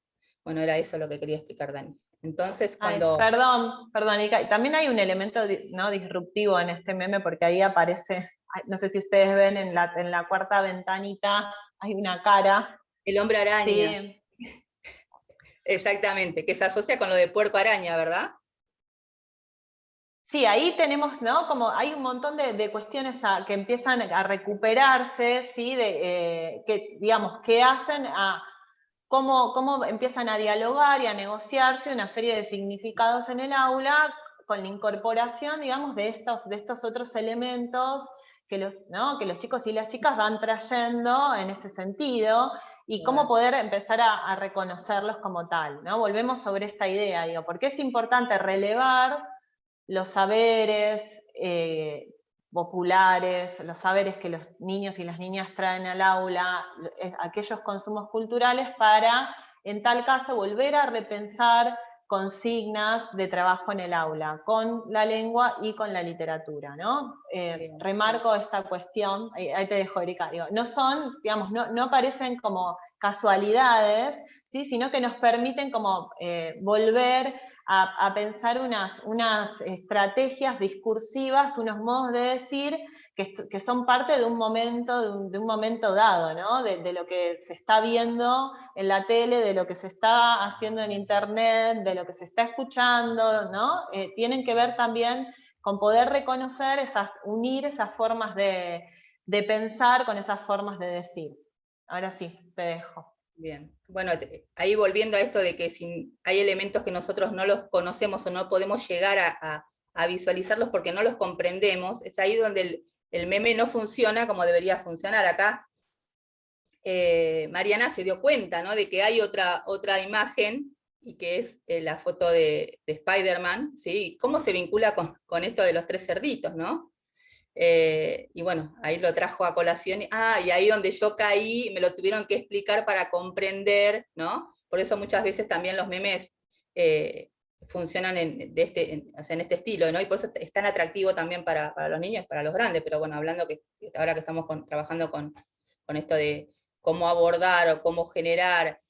Bueno, era eso lo que quería explicar Dani. Entonces, cuando... Perdón, Ica, y también hay un elemento, ¿no?, disruptivo en este meme, porque ahí aparece, no sé si ustedes ven en la cuarta ventanita, hay una cara. El hombre araña. Sí. Exactamente, que se asocia con lo de puerco araña, ¿verdad? Sí, ahí tenemos, ¿no? Como hay un montón de cuestiones que empiezan a recuperarse, ¿sí? Que, digamos, que hacen a cómo empiezan a dialogar y a negociarse una serie de significados en el aula con la incorporación, digamos, de estos otros elementos que los chicos y las chicas van trayendo en ese sentido, y cómo poder empezar a reconocerlos como tal, ¿no? Volvemos sobre esta idea, digo, porque es importante relevar los saberes populares, los saberes que los niños y las niñas traen al aula, aquellos consumos culturales, para, en tal caso, volver a repensar consignas de trabajo en el aula, con la lengua y con la literatura, ¿no? Remarco esta cuestión, ahí te dejo, Erika, digo, no son, digamos, no aparecen como casualidades, ¿sí? Sino que nos permiten como volver a pensar unas estrategias discursivas, unos modos de decir que son parte de un momento dado, ¿no? De lo que se está viendo en la tele, de lo que se está haciendo en internet, de lo que se está escuchando, ¿no? Tienen que ver también con poder reconocer unir esas formas de pensar con esas formas de decir. Ahora sí, te dejo. Bien, bueno, ahí volviendo a esto de que si hay elementos que nosotros no los conocemos o no podemos llegar a visualizarlos porque no los comprendemos, es ahí donde el meme no funciona como debería funcionar. Acá Mariana se dio cuenta, ¿no?, de que hay otra imagen, y que es la foto de Spider-Man, ¿sí? ¿Cómo se vincula con esto de los tres cerditos, ¿no? Y bueno, ahí lo trajo a colación, y ahí donde yo caí, me lo tuvieron que explicar para comprender, ¿no? Por eso muchas veces también los memes funcionan en este estilo, ¿no? Y por eso es tan atractivo también para los niños, para los grandes, pero bueno, hablando que ahora que estamos trabajando con esto de cómo abordar o cómo generar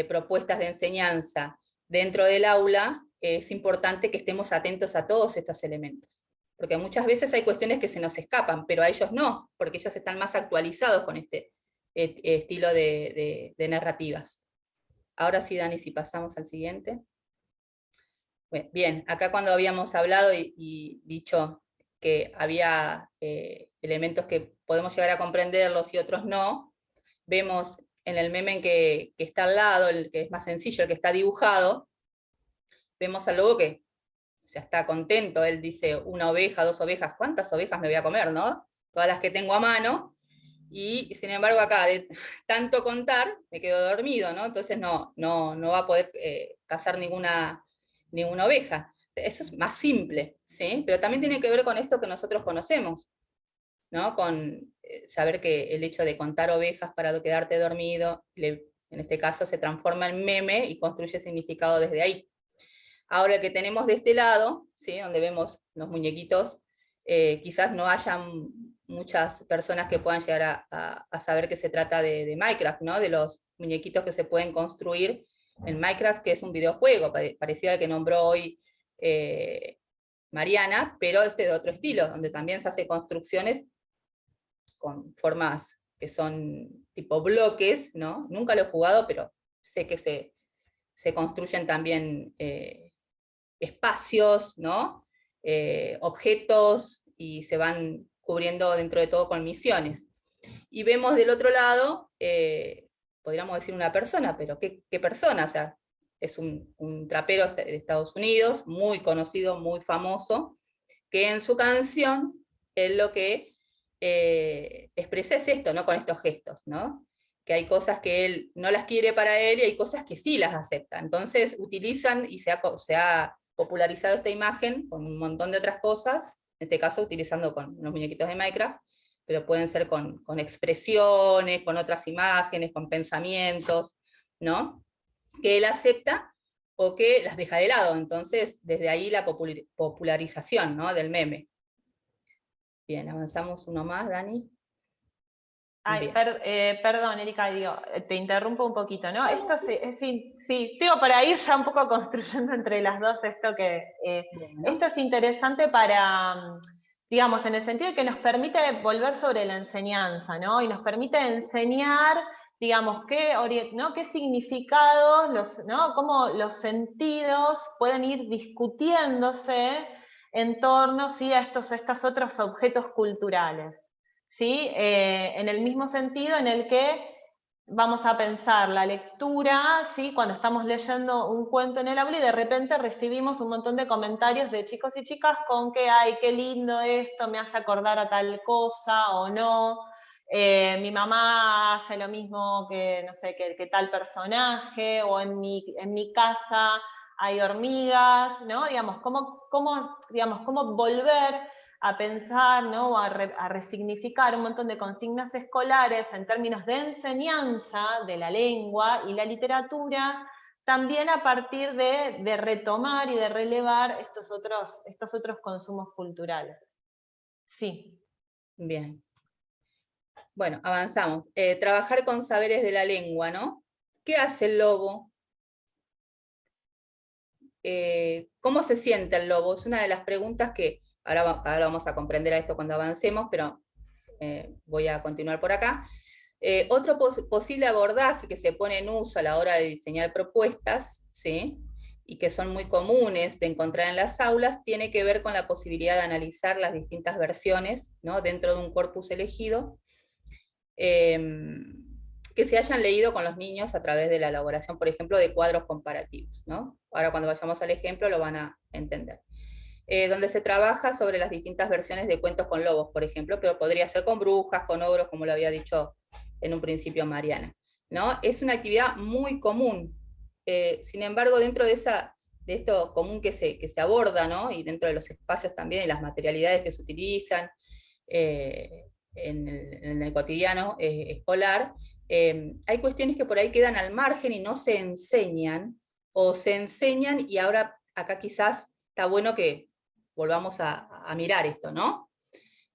propuestas de enseñanza dentro del aula, es importante que estemos atentos a todos estos elementos. Porque muchas veces hay cuestiones que se nos escapan, pero a ellos no, porque ellos están más actualizados con este estilo de narrativas. Ahora sí, Dani, si pasamos al siguiente. Bien, acá cuando habíamos hablado y dicho que había elementos que podemos llegar a comprenderlos y otros no, vemos en el meme que está al lado, el que es más sencillo, el que está dibujado, vemos al lobo que, o sea, está contento, él dice, una oveja, 2 ovejas, ¿cuántas ovejas me voy a comer, no? Todas las que tengo a mano, y sin embargo acá, de tanto contar, me quedo dormido, ¿no? Entonces no va a poder cazar ninguna oveja. Eso es más simple, ¿sí? Pero también tiene que ver con esto que nosotros conocemos, ¿no? Con saber que el hecho de contar ovejas para quedarte dormido, en este caso se transforma en meme y construye significado desde ahí. Ahora el que tenemos de este lado, ¿sí?, donde vemos los muñequitos, quizás no hayan muchas personas que puedan llegar a saber que se trata de Minecraft, ¿no?, de los muñequitos que se pueden construir en Minecraft, que es un videojuego, parecido al que nombró hoy Mariana, pero de otro estilo, donde también se hace construcciones con formas que son tipo bloques, ¿no? Nunca lo he jugado, pero sé que se construyen también espacios, ¿no? Objetos, y se van cubriendo dentro de todo con misiones. Y vemos del otro lado, podríamos decir una persona, pero ¿qué persona? O sea, es un trapero de Estados Unidos, muy conocido, muy famoso, que en su canción, él lo que expresa es esto, ¿no? Con estos gestos, ¿no? Que hay cosas que él no las quiere para él y hay cosas que sí las acepta. Entonces utilizan, y se ha popularizado esta imagen con un montón de otras cosas, en este caso utilizando con los muñequitos de Minecraft, pero pueden ser con expresiones, con otras imágenes, con pensamientos, ¿no? Que él acepta o que las deja de lado. Entonces, desde ahí la popularización, ¿no? Del meme. Bien, avanzamos uno más, Dani. Ay, perdón, Erika, te interrumpo un poquito, ¿no? Esto sí, digo, para ir ya un poco construyendo entre las dos esto que... Bueno. Esto es interesante para, digamos, en el sentido de que nos permite volver sobre la enseñanza, ¿no? Y nos permite enseñar, digamos, qué significados, ¿no? Cómo los sentidos pueden ir discutiéndose en torno, ¿sí? a estos otros objetos culturales. ¿Sí? En el mismo sentido en el que vamos a pensar la lectura, ¿sí? Cuando estamos leyendo un cuento en el aula y de repente recibimos un montón de comentarios de chicos y chicas con que, ay, qué lindo esto, me hace acordar a tal cosa o no, mi mamá hace lo mismo que, no sé, que tal personaje, o en mi casa hay hormigas, ¿no? Digamos, cómo volver a pensar, ¿no? a resignificar un montón de consignas escolares en términos de enseñanza de la lengua y la literatura, también a partir de retomar y de relevar estos otros consumos culturales. Sí. Bien. Bueno, avanzamos. Trabajar con saberes de la lengua, ¿no? ¿Qué hace el lobo? ¿Cómo se siente el lobo? Es una de las preguntas que ahora vamos a comprender a esto cuando avancemos, pero voy a continuar por acá. Otro posible abordaje que se pone en uso a la hora de diseñar propuestas, ¿sí? Y que son muy comunes de encontrar en las aulas, tiene que ver con la posibilidad de analizar las distintas versiones, ¿no? Dentro de un corpus elegido, que se hayan leído con los niños a través de la elaboración, por ejemplo, de cuadros comparativos, ¿no? Ahora cuando vayamos al ejemplo lo van a entender. Donde se trabaja sobre las distintas versiones de cuentos con lobos, por ejemplo, pero podría ser con brujas, con ogros, como lo había dicho en un principio Mariana, ¿no? Es una actividad muy común. Sin embargo, dentro de esto común que se aborda, ¿no? Y dentro de los espacios también y las materialidades que se utilizan en el cotidiano escolar, hay cuestiones que por ahí quedan al margen y no se enseñan, o se enseñan y ahora acá quizás está bueno que volvamos a mirar esto, ¿no?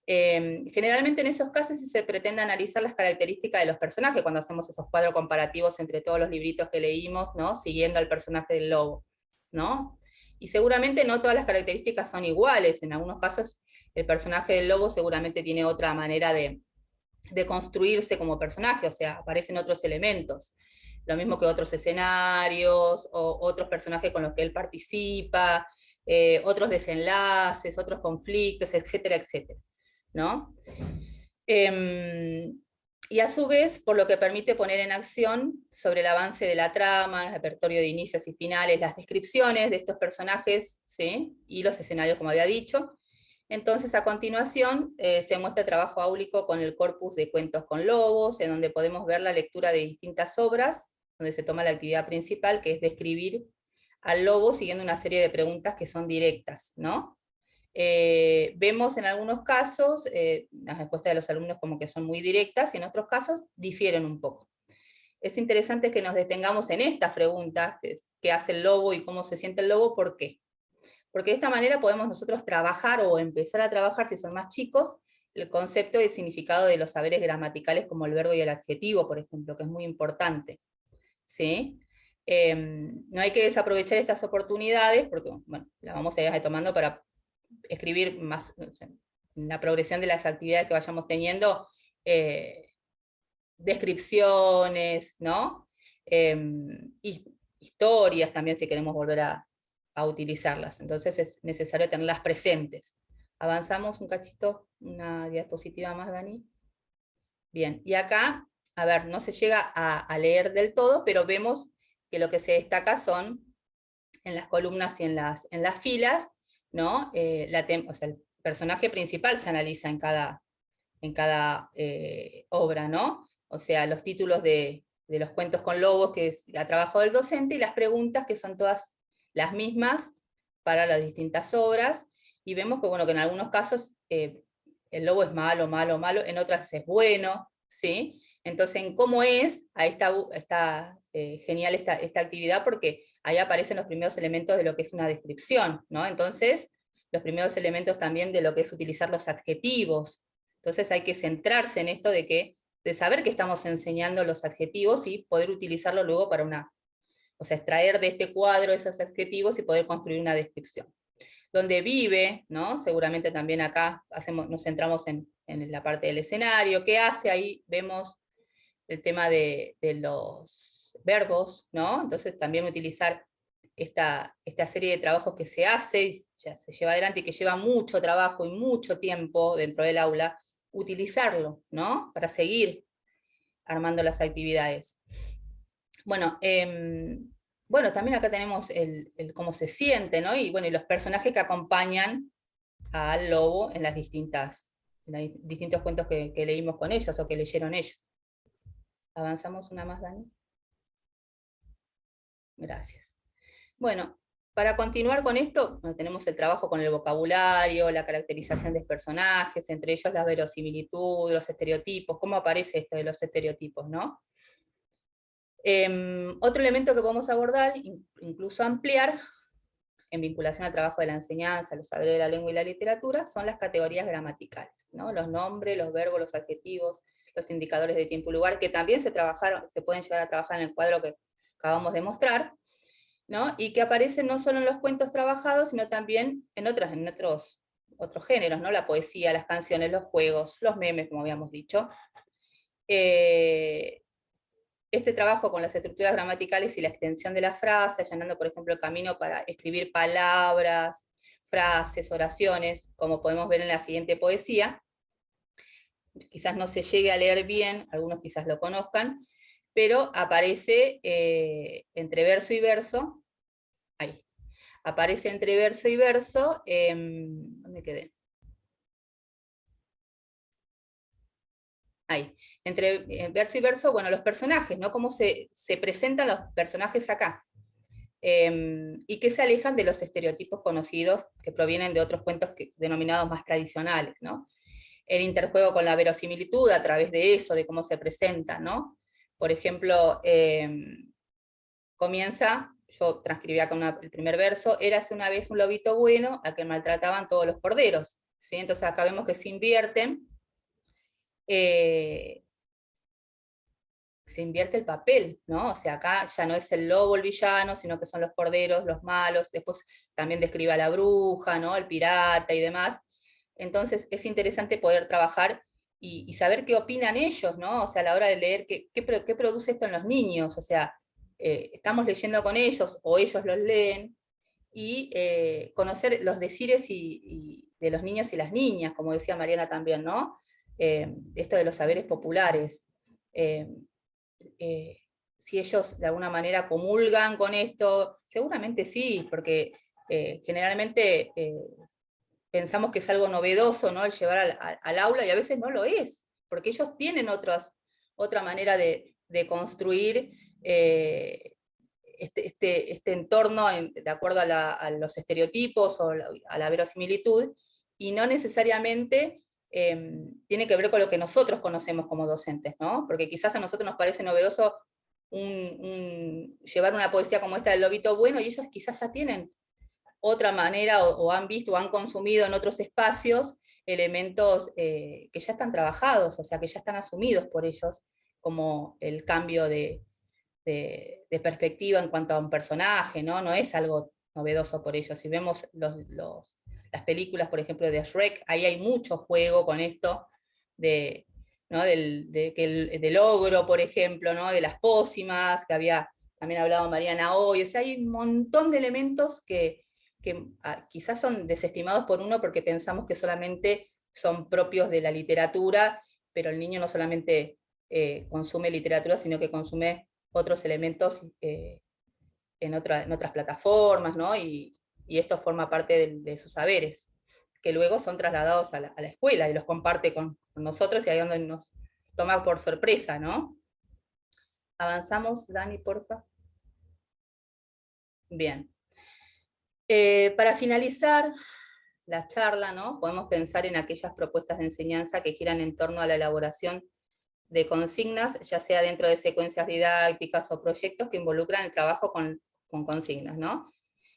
Generalmente en esos casos se pretende analizar las características de los personajes cuando hacemos esos cuadros comparativos entre todos los libritos que leímos, ¿no? Siguiendo al personaje del lobo, ¿no? Y seguramente no todas las características son iguales, en algunos casos el personaje del lobo seguramente tiene otra manera de construirse como personaje, o sea, aparecen otros elementos, lo mismo que otros escenarios, o otros personajes con los que él participa, otros desenlaces, otros conflictos, etcétera, etcétera, ¿no? Y a su vez, por lo que permite poner en acción sobre el avance de la trama, el repertorio de inicios y finales, las descripciones de estos personajes, ¿sí? Y los escenarios, como había dicho. Entonces, a continuación, se muestra el trabajo áulico con el corpus de cuentos con lobos, en donde podemos ver la lectura de distintas obras, donde se toma la actividad principal, que es describir al lobo siguiendo una serie de preguntas que son directas, ¿no? Vemos en algunos casos las respuestas de los alumnos como que son muy directas, y en otros casos difieren un poco. Es interesante que nos detengamos en estas preguntas, qué hace el lobo y cómo se siente el lobo, ¿por qué? Porque de esta manera podemos nosotros trabajar o empezar a trabajar, si son más chicos, el concepto y el significado de los saberes gramaticales como el verbo y el adjetivo, por ejemplo, que es muy importante, ¿sí? No hay que desaprovechar estas oportunidades, porque bueno, las vamos a ir tomando para escribir más, o sea, en la progresión de las actividades que vayamos teniendo, descripciones, ¿no? Historias también, si queremos volver a utilizarlas. Entonces es necesario tenerlas presentes. Avanzamos un cachito, una diapositiva más, Dani. Bien, y acá, a ver, no se llega a leer del todo, pero vemos que lo que se destaca son, en las columnas y en las filas, ¿no? O sea, el personaje principal se analiza en cada en cada obra, ¿no? O sea, los títulos de los cuentos con lobos, que ha trabajado el docente, y las preguntas, que son todas las mismas para las distintas obras, y vemos que, bueno, que en algunos casos el lobo es malo, malo, malo, en otras es bueno, ¿sí? Entonces, en cómo es, ahí está genial esta actividad, porque ahí aparecen los primeros elementos de lo que es una descripción, ¿no? Entonces, los primeros elementos también de lo que es utilizar los adjetivos. Entonces hay que centrarse en esto de saber que estamos enseñando los adjetivos y poder utilizarlo luego para o sea, extraer de este cuadro esos adjetivos y poder construir una descripción. Donde vive, ¿no? Seguramente también acá nos centramos en la parte del escenario. ¿Qué hace? Ahí vemos el tema de los verbos, ¿no? Entonces también utilizar esta serie de trabajos que se hace, ya se lleva adelante y que lleva mucho trabajo y mucho tiempo dentro del aula, utilizarlo, ¿no? Para seguir armando las actividades. Bueno, bueno, también acá tenemos el cómo se siente, ¿no? Y bueno, y los personajes que acompañan al lobo en los distintos cuentos que leímos con ellos, o que leyeron ellos. ¿Avanzamos una más, Dani? Gracias. Bueno, para continuar con esto, tenemos el trabajo con el vocabulario, la caracterización de personajes, entre ellos la verosimilitud, los estereotipos, cómo aparece esto de los estereotipos, ¿no? Otro elemento que podemos abordar, incluso ampliar, en vinculación al trabajo de la enseñanza, los saberes de la lengua y la literatura, son las categorías gramaticales, ¿no? Los nombres, los verbos, los adjetivos, los indicadores de tiempo y lugar, que también se pueden llegar a trabajar en el cuadro que acabamos de mostrar, ¿no? Y que aparecen no solo en los cuentos trabajados, sino también en otros géneros, ¿no? La poesía, las canciones, los juegos, los memes, como habíamos dicho. Este trabajo con las estructuras gramaticales y la extensión de la frase, allanando, por ejemplo, el camino para escribir palabras, frases, oraciones, como podemos ver en la siguiente poesía. Quizás no se llegue a leer bien, algunos quizás lo conozcan, pero aparece entre verso y verso, ahí, aparece entre verso y verso, ¿dónde quedé? Ahí, entre verso y verso, bueno, los personajes, ¿no? Cómo se presentan los personajes acá, y que se alejan de los estereotipos conocidos que provienen de otros cuentos denominados más tradicionales, ¿no? El interjuego con la verosimilitud a través de eso, de cómo se presenta, ¿no? Por ejemplo, comienza, yo transcribí acá el primer verso, érase una vez un lobito bueno a que maltrataban todos los corderos, ¿sí? Entonces acá vemos que se invierten, se invierte el papel, ¿no? O sea, acá ya no es el lobo el villano, sino que son los corderos, los malos, después también describe a la bruja, ¿no? El pirata y demás. Entonces es interesante poder trabajar y saber qué opinan ellos, ¿no? O sea, a la hora de leer, qué produce esto en los niños, o sea, estamos leyendo con ellos, o ellos los leen, y conocer los decires de los niños y las niñas, como decía Mariana también, ¿no? Esto de los saberes populares. Si ellos de alguna manera comulgan con esto, seguramente sí, porque generalmente pensamos que es algo novedoso, ¿no? El llevar al aula, y a veces no lo es, porque ellos tienen otra manera de construir este entorno de acuerdo a los estereotipos o a la verosimilitud, y no necesariamente tiene que ver con lo que nosotros conocemos como docentes, ¿no? Porque quizás a nosotros nos parece novedoso llevar una poesía como esta del lobito bueno, y ellos quizás ya tienen otra manera, o han visto o han consumido en otros espacios elementos que ya están trabajados, o sea, que ya están asumidos por ellos, como el cambio de perspectiva en cuanto a un personaje, ¿no? No es algo novedoso por ellos. Si vemos las películas, por ejemplo, de Shrek, ahí hay mucho juego con esto, ¿no? del ogro, por ejemplo, ¿no? De las pócimas, que también hablado Mariana hoy, o sea, hay un montón de elementos que quizás son desestimados por uno porque pensamos que solamente son propios de la literatura, pero el niño no solamente consume literatura, sino que consume otros elementos en otras plataformas, ¿no? Y esto forma parte de sus saberes, que luego son trasladados a la escuela y los comparte con nosotros y ahí es donde nos toma por sorpresa, ¿no? Avanzamos, Dani, porfa. Bien. Para finalizar la charla, ¿no? Podemos pensar en aquellas propuestas de enseñanza que giran en torno a la elaboración de consignas, ya sea dentro de secuencias didácticas o proyectos que involucran el trabajo con consignas, ¿no?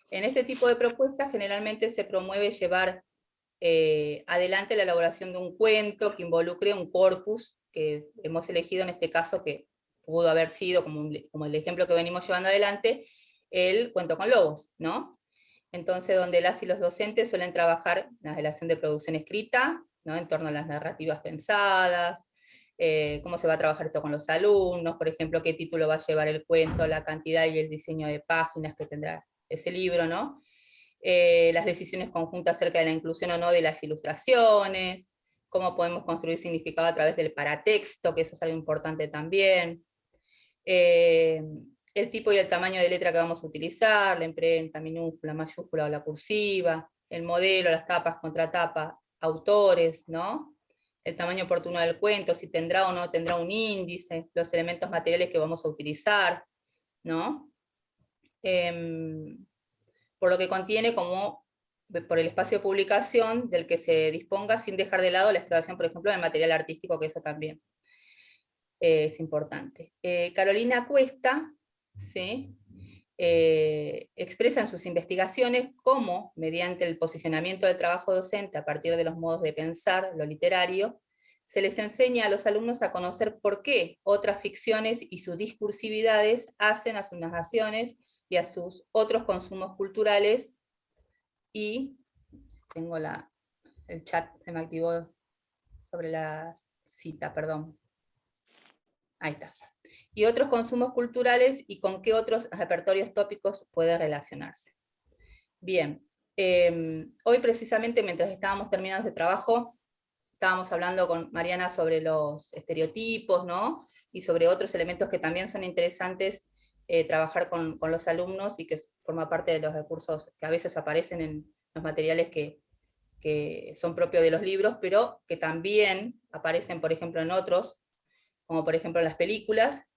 En este tipo de propuestas generalmente se promueve llevar adelante la elaboración de un cuento que involucre un corpus, que hemos elegido en este caso que pudo haber sido, como el ejemplo que venimos llevando adelante, el cuento con lobos, ¿no? Entonces, donde las y los docentes suelen trabajar la relación de producción escrita, ¿no? En torno a las narrativas pensadas, cómo se va a trabajar esto con los alumnos, por ejemplo, qué título va a llevar el cuento, la cantidad y el diseño de páginas que tendrá ese libro, ¿no? Las decisiones conjuntas acerca de la inclusión o no de las ilustraciones, cómo podemos construir significado a través del paratexto, que eso es algo importante también. El tipo y el tamaño de letra que vamos a utilizar, la imprenta, minúscula, mayúscula o la cursiva, el modelo, las tapas, contratapa, autores, ¿no? El tamaño oportuno del cuento, si tendrá o no tendrá un índice, los elementos materiales que vamos a utilizar, ¿no? Por lo que contiene como por el espacio de publicación del que se disponga sin dejar de lado la exploración, por ejemplo, del material artístico, que eso también es importante. Carolina Cuesta, ¿sí? Expresa en sus investigaciones cómo, mediante el posicionamiento del trabajo docente a partir de los modos de pensar, lo literario, se les enseña a los alumnos a conocer por qué otras ficciones y sus discursividades hacen a sus narraciones y a sus otros consumos culturales, y tengo el chat, se me activó sobre la cita, perdón. Ahí está. Y otros consumos culturales y con qué otros repertorios tópicos puede relacionarse. Bien, hoy precisamente mientras estábamos terminando este trabajo, estábamos hablando con Mariana sobre los estereotipos, ¿no? Y sobre otros elementos que también son interesantes trabajar con los alumnos y que forma parte de los recursos que a veces aparecen en los materiales que son propios de los libros, pero que también aparecen, por ejemplo, en otros, como por ejemplo en las películas.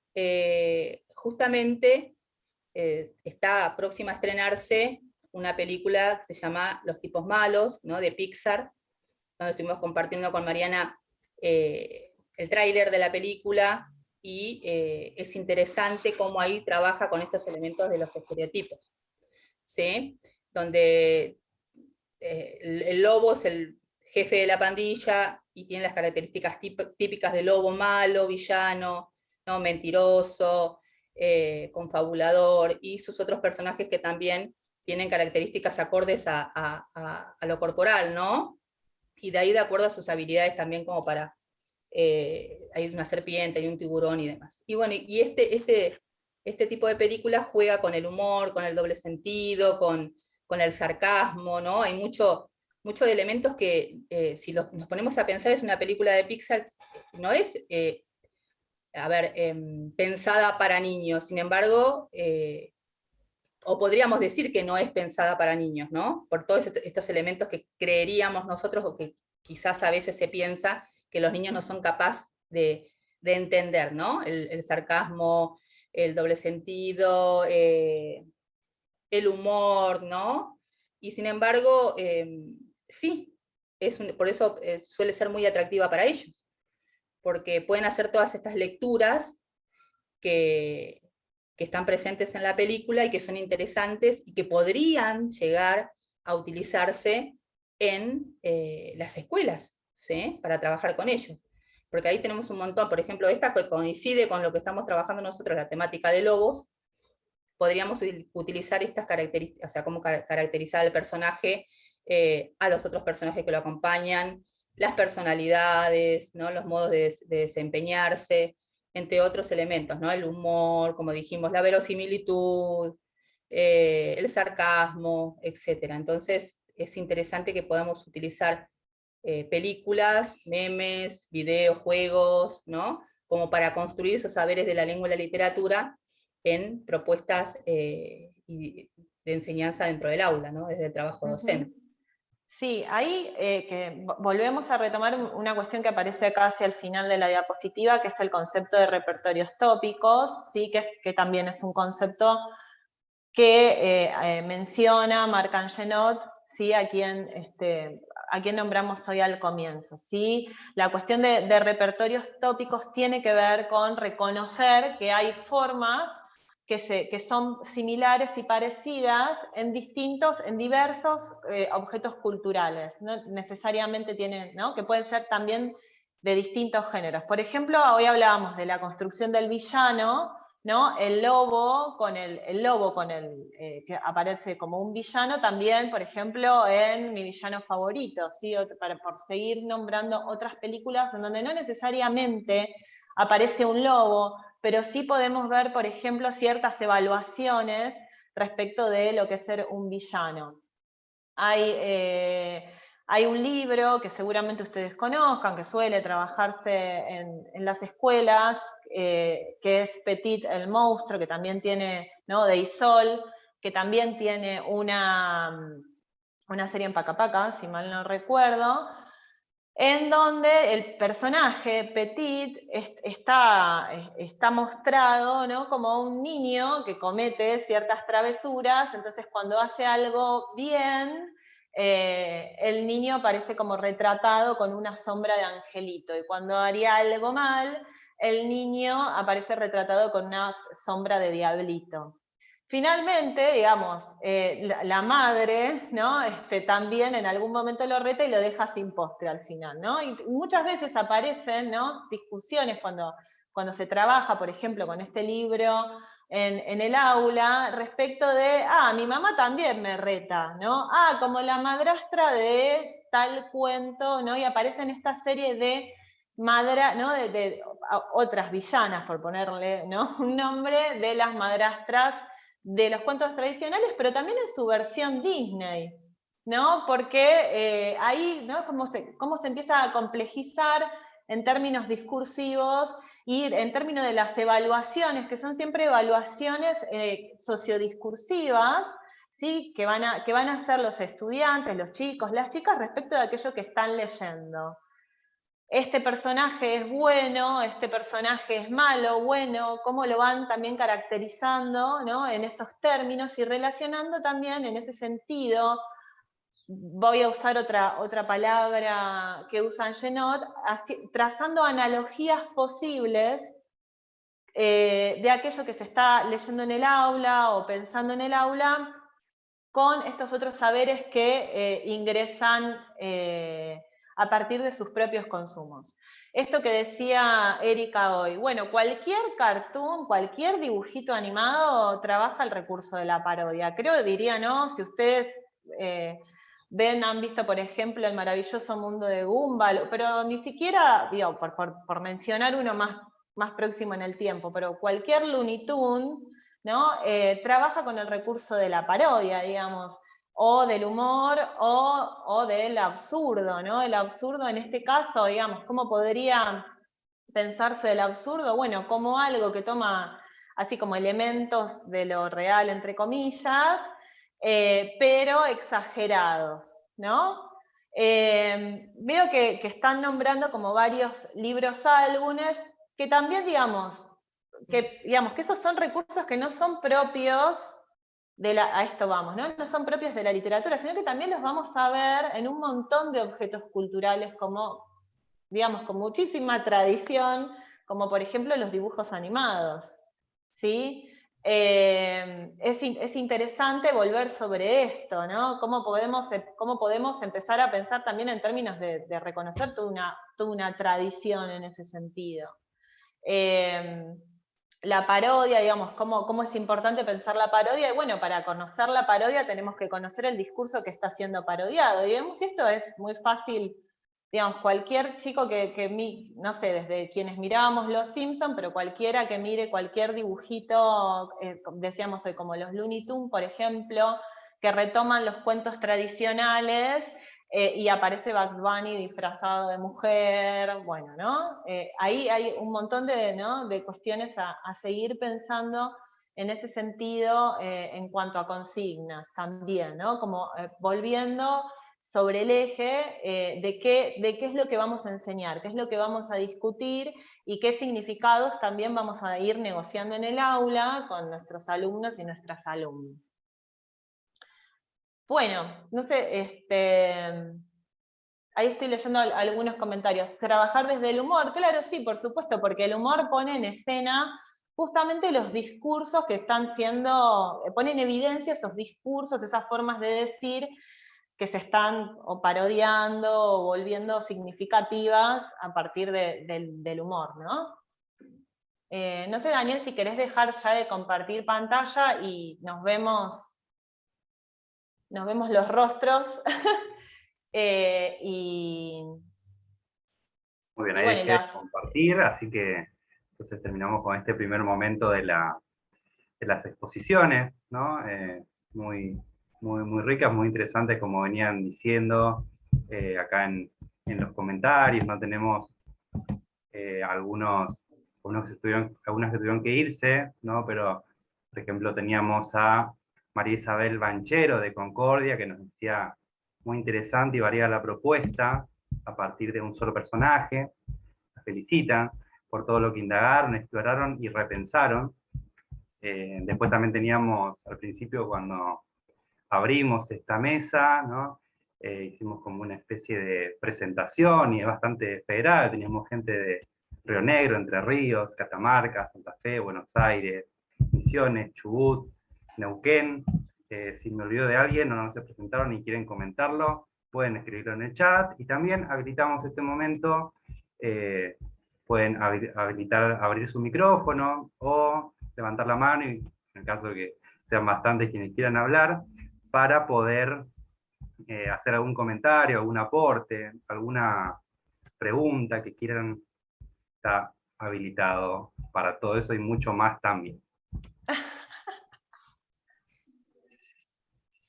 Justamente está próxima a estrenarse una película que se llama Los tipos malos, ¿no? De Pixar, donde estuvimos compartiendo con Mariana el tráiler de la película, y es interesante cómo ahí trabaja con estos elementos de los estereotipos, ¿sí? Donde el lobo es el jefe de la pandilla y tiene las características típicas de lobo malo, villano, ¿no? Mentiroso, confabulador, y sus otros personajes que también tienen características acordes a lo corporal, ¿no? Y de ahí de acuerdo a sus habilidades también, como para, hay una serpiente, hay un tiburón y demás. Y bueno, y este tipo de películas juega con el humor, con el doble sentido, con el sarcasmo, ¿no? Hay mucho de elementos que, si nos ponemos a pensar, es una película de Pixar, no es, pensada para niños, sin embargo, o podríamos decir que no es pensada para niños, ¿no? Por todos estos elementos que creeríamos nosotros, o que quizás a veces se piensa que los niños no son capaces de entender, ¿no? El sarcasmo, el doble sentido, el humor, ¿no? Y sin embargo, sí, por eso suele ser muy atractiva para ellos, porque pueden hacer todas estas lecturas que están presentes en la película y que son interesantes y que podrían llegar a utilizarse en las escuelas, ¿sí? Para trabajar con ellos. Porque ahí tenemos un montón, por ejemplo, esta que coincide con lo que estamos trabajando nosotros, la temática de lobos. Podríamos utilizar estas características, o sea, cómo caracterizar al personaje, a los otros personajes que lo acompañan, las personalidades, ¿no? Los modos de desempeñarse, entre otros elementos, ¿no? El humor, como dijimos, la verosimilitud, el sarcasmo, etc. Entonces es interesante que podamos utilizar películas, memes, videojuegos, ¿no? Como para construir esos saberes de la lengua y la literatura en propuestas de enseñanza dentro del aula, ¿no? Desde el trabajo docente. Sí, ahí que volvemos a retomar una cuestión que aparece acá hacia el final de la diapositiva, que es el concepto de repertorios tópicos, ¿sí? que también es un concepto que menciona Marc Angenot, ¿sí? a quien nombramos hoy al comienzo. ¿Sí? La cuestión de repertorios tópicos tiene que ver con reconocer que hay formas que son similares y parecidas en diversos objetos culturales. No necesariamente tienen, ¿no? que pueden ser también de distintos géneros. Por ejemplo, hoy hablábamos de la construcción del villano, ¿no? El lobo que aparece como un villano también, por ejemplo, en Mi villano favorito, ¿sí? Por seguir nombrando otras películas en donde no necesariamente aparece un lobo, pero sí podemos ver, por ejemplo, ciertas evaluaciones respecto de lo que es ser un villano. Hay un libro que seguramente ustedes conozcan, que suele trabajarse en las escuelas, que es Petit el monstruo, que también tiene, ¿no? de Isol, que también tiene una serie en Pacapaca, si mal no recuerdo, en donde el personaje Petit está mostrado, ¿no? como un niño que comete ciertas travesuras, entonces cuando hace algo bien, el niño aparece como retratado con una sombra de angelito, y cuando haría algo mal, el niño aparece retratado con una sombra de diablito. Finalmente, digamos, la madre, ¿no? También en algún momento lo reta y lo deja sin postre al final, ¿no? Y muchas veces aparecen, ¿no? discusiones cuando se trabaja, por ejemplo, con este libro en el aula, respecto de, mi mamá también me reta, ¿no? Como la madrastra de tal cuento, ¿no? Y aparecen esta serie de ¿no? de otras villanas, por ponerle, ¿no? un nombre, de las madrastras de los cuentos tradicionales, pero también en su versión Disney, ¿no? Porque ahí, ¿no? Cómo se empieza a complejizar en términos discursivos y en términos de las evaluaciones, que son siempre evaluaciones sociodiscursivas, ¿sí? que van a hacer los estudiantes, los chicos, las chicas, respecto de aquello que están leyendo. Este personaje es bueno, este personaje es malo, bueno, cómo lo van también caracterizando, ¿no? en esos términos y relacionando también en ese sentido. Voy a usar otra palabra que usa Angenot, trazando analogías posibles de aquello que se está leyendo en el aula o pensando en el aula con estos otros saberes que ingresan a partir de sus propios consumos. Esto que decía Erika hoy, bueno, cualquier cartoon, cualquier dibujito animado trabaja el recurso de la parodia. Creo, diría, ¿no? Si ustedes han visto, por ejemplo, El maravilloso mundo de Gumball, pero ni siquiera, digo, por mencionar uno más próximo en el tiempo, pero cualquier Looney Tunes, ¿no? Trabaja con el recurso de la parodia, digamos, o del humor, o del absurdo, ¿no? El absurdo en este caso, digamos, ¿cómo podría pensarse del absurdo? Bueno, como algo que toma así como elementos de lo real, entre comillas, pero exagerados, ¿no? Veo que están nombrando como varios libros álbumes, que también, digamos, que esos son recursos que no son propios a esto vamos, ¿no? No son propios de la literatura, sino que también los vamos a ver en un montón de objetos culturales como, digamos, con muchísima tradición, como por ejemplo los dibujos animados, ¿sí? Es interesante volver sobre esto, ¿no? Cómo podemos empezar a pensar también en términos de reconocer toda una tradición en ese sentido. La parodia, digamos, cómo es importante pensar la parodia, y bueno, para conocer la parodia tenemos que conocer el discurso que está siendo parodiado, y digamos, esto es muy fácil, digamos, cualquier chico no sé, desde quienes mirábamos Los Simpsons, pero cualquiera que mire cualquier dibujito, decíamos hoy, como los Looney Tunes, por ejemplo, que retoman los cuentos tradicionales, y aparece Bugs Bunny disfrazado de mujer, bueno, ¿no? Ahí hay un montón de cuestiones a seguir pensando en ese sentido en cuanto a consignas también, ¿no? Como volviendo sobre el eje de qué es lo que vamos a enseñar, qué es lo que vamos a discutir y qué significados también vamos a ir negociando en el aula con nuestros alumnos y nuestras alumnas. Bueno, no sé, ahí estoy leyendo algunos comentarios. ¿Trabajar desde el humor? Claro, sí, por supuesto, porque el humor pone en escena justamente los discursos que están siendo, pone en evidencia esos discursos, esas formas de decir que se están o parodiando o volviendo significativas a partir del humor, ¿no? No sé, Daniel, si querés dejar ya de compartir pantalla y nos vemos los rostros. Muy bien, y ahí bueno, dejé de compartir, así que entonces terminamos con este primer momento de las exposiciones, ¿no? Muy ricas, muy interesantes, como venían diciendo acá en los comentarios. No tenemos algunas que tuvieron que irse, ¿no? Pero, por ejemplo, teníamos a María Isabel Banchero de Concordia, que nos decía muy interesante y variada la propuesta a partir de un solo personaje. La felicitan por todo lo que indagaron, exploraron y repensaron. Después también teníamos, al principio, cuando abrimos esta mesa, ¿no? Hicimos como una especie de presentación y es bastante federal. Teníamos gente de Río Negro, Entre Ríos, Catamarca, Santa Fe, Buenos Aires, Misiones, Chubut, Neuquén. Si me olvido de alguien o no se presentaron y quieren comentarlo, pueden escribirlo en el chat. Y también habilitamos este momento, pueden abrir su micrófono o levantar la mano, y en el caso de que sean bastantes quienes quieran hablar, para poder hacer algún comentario, algún aporte, alguna pregunta que quieran. Está habilitado para todo eso y mucho más también.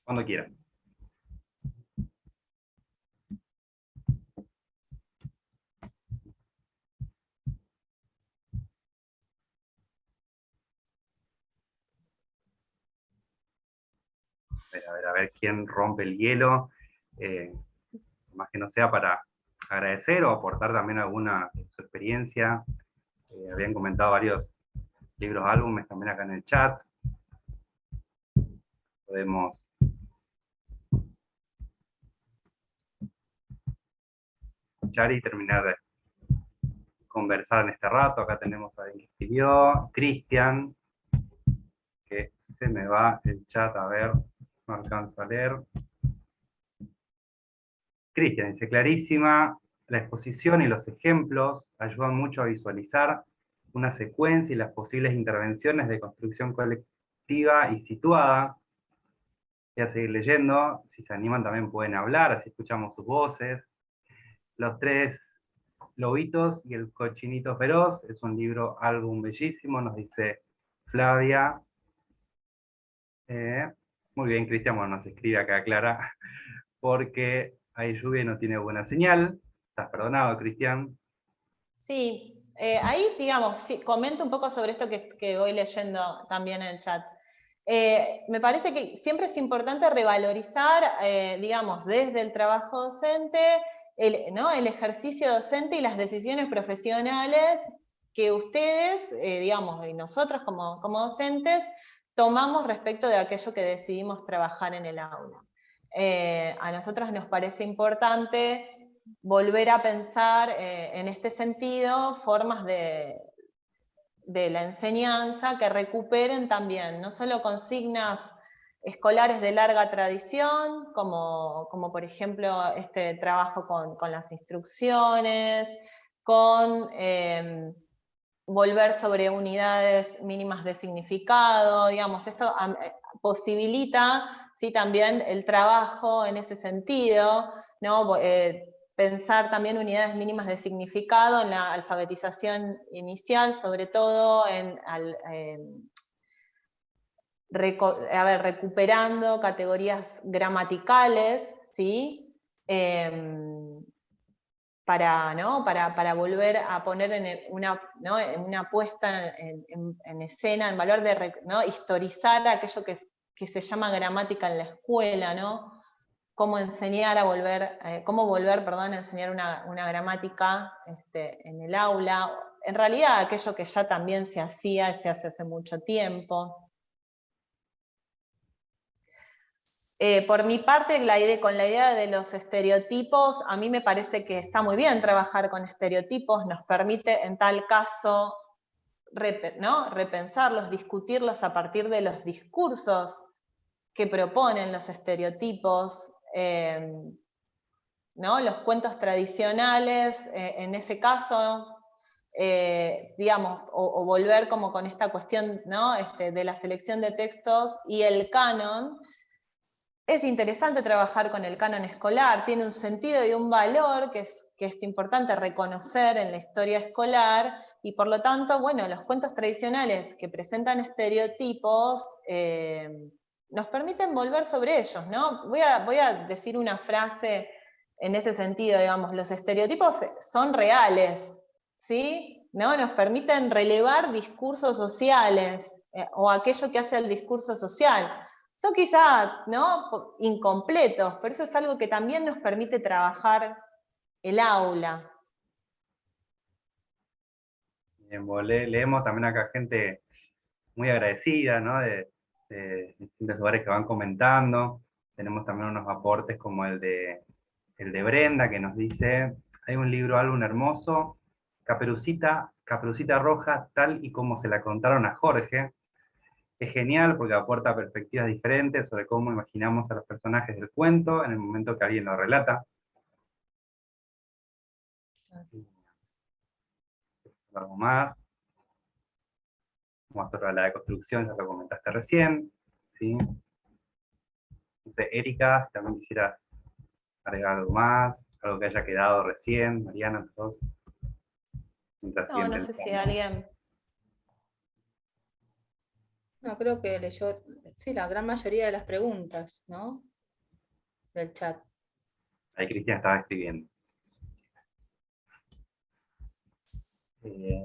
Cuando quieran. A ver quién rompe el hielo, más que no sea para agradecer o aportar también alguna de su experiencia. Habían comentado varios libros, álbumes también acá en el chat. Podemos escuchar y terminar de conversar en este rato. Acá tenemos a alguien que escribió, Cristian, que se me va el chat, a ver, no alcanzo a leer. Cristian dice, clarísima, la exposición y los ejemplos ayudan mucho a visualizar una secuencia y las posibles intervenciones de construcción colectiva y situada. Voy a seguir leyendo, si se animan también pueden hablar, así escuchamos sus voces. Los tres lobitos y el cochinito feroz, es un libro, álbum bellísimo, nos dice Flavia. Muy bien, Cristian, bueno, nos escribe acá Clara, porque hay lluvia y no tiene buena señal. Estás perdonado, Cristian. Sí, ahí, digamos, sí, comento un poco sobre esto que voy leyendo también en el chat. Me parece que siempre es importante revalorizar, digamos, desde el trabajo docente, ¿no? el ejercicio docente y las decisiones profesionales que ustedes, digamos, y nosotros como docentes, tomamos respecto de aquello que decidimos trabajar en el aula. A nosotros nos parece importante volver a pensar en este sentido formas de la enseñanza que recuperen también no solo consignas escolares de larga tradición, como por ejemplo este trabajo con las instrucciones, con volver sobre unidades mínimas de significado, digamos, esto posibilita ¿sí? también el trabajo en ese sentido, ¿no? Pensar también unidades mínimas de significado en la alfabetización inicial, sobre todo recuperando categorías gramaticales, ¿sí? Para volver a poner en una puesta en escena, en valor de historizar aquello que se llama gramática en la escuela, ¿no? cómo enseñar a volver, cómo volver, perdón, a enseñar una gramática en el aula. En realidad aquello que ya también se hacía, se hace hace mucho tiempo. Por mi parte, con la idea de los estereotipos, a mí me parece que está muy bien trabajar con estereotipos, nos permite en tal caso repensarlos, discutirlos a partir de los discursos que proponen los estereotipos, los cuentos tradicionales, en ese caso, digamos, o volver como con esta cuestión de la selección de textos y el canon. Es interesante trabajar con el canon escolar, tiene un sentido y un valor que es importante reconocer en la historia escolar, y por lo tanto, bueno, los cuentos tradicionales que presentan estereotipos nos permiten volver sobre ellos, ¿no? Voy a decir una frase en ese sentido, digamos, los estereotipos son reales, ¿sí? ¿No? Nos permiten relevar discursos sociales, o aquello que hace el discurso social. Son quizá incompletos, pero eso es algo que también nos permite trabajar el aula. Bien, leemos también acá gente muy agradecida, ¿no? de distintos lugares que van comentando. Tenemos también unos aportes como el de Brenda, que nos dice, hay un libro, álbum hermoso, Caperucita Roja, tal y como se la contaron a Jorge. Es genial porque aporta perspectivas diferentes sobre cómo imaginamos a los personajes del cuento en el momento que alguien lo relata. Algo más. Como sobre la deconstrucción, ya lo comentaste recién. ¿Sí? No sé, Erika, si también quisieras agregar algo más, algo que haya quedado recién, Mariana, los dos. No sé si alguien... No, creo que leyó, sí, la gran mayoría de las preguntas, ¿no? Del chat. Ahí Cristian estaba escribiendo.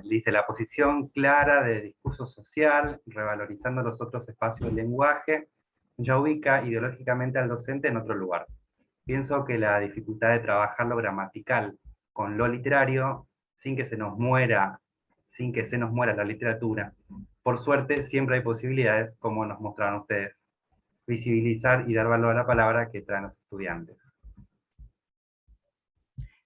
Dice, la posición clara de discurso social, revalorizando los otros espacios del lenguaje, ya ubica ideológicamente al docente en otro lugar. Pienso que la dificultad de trabajar lo gramatical con lo literario, sin que se nos muera la literatura. Por suerte, siempre hay posibilidades, como nos mostraron ustedes, visibilizar y dar valor a la palabra que traen los estudiantes.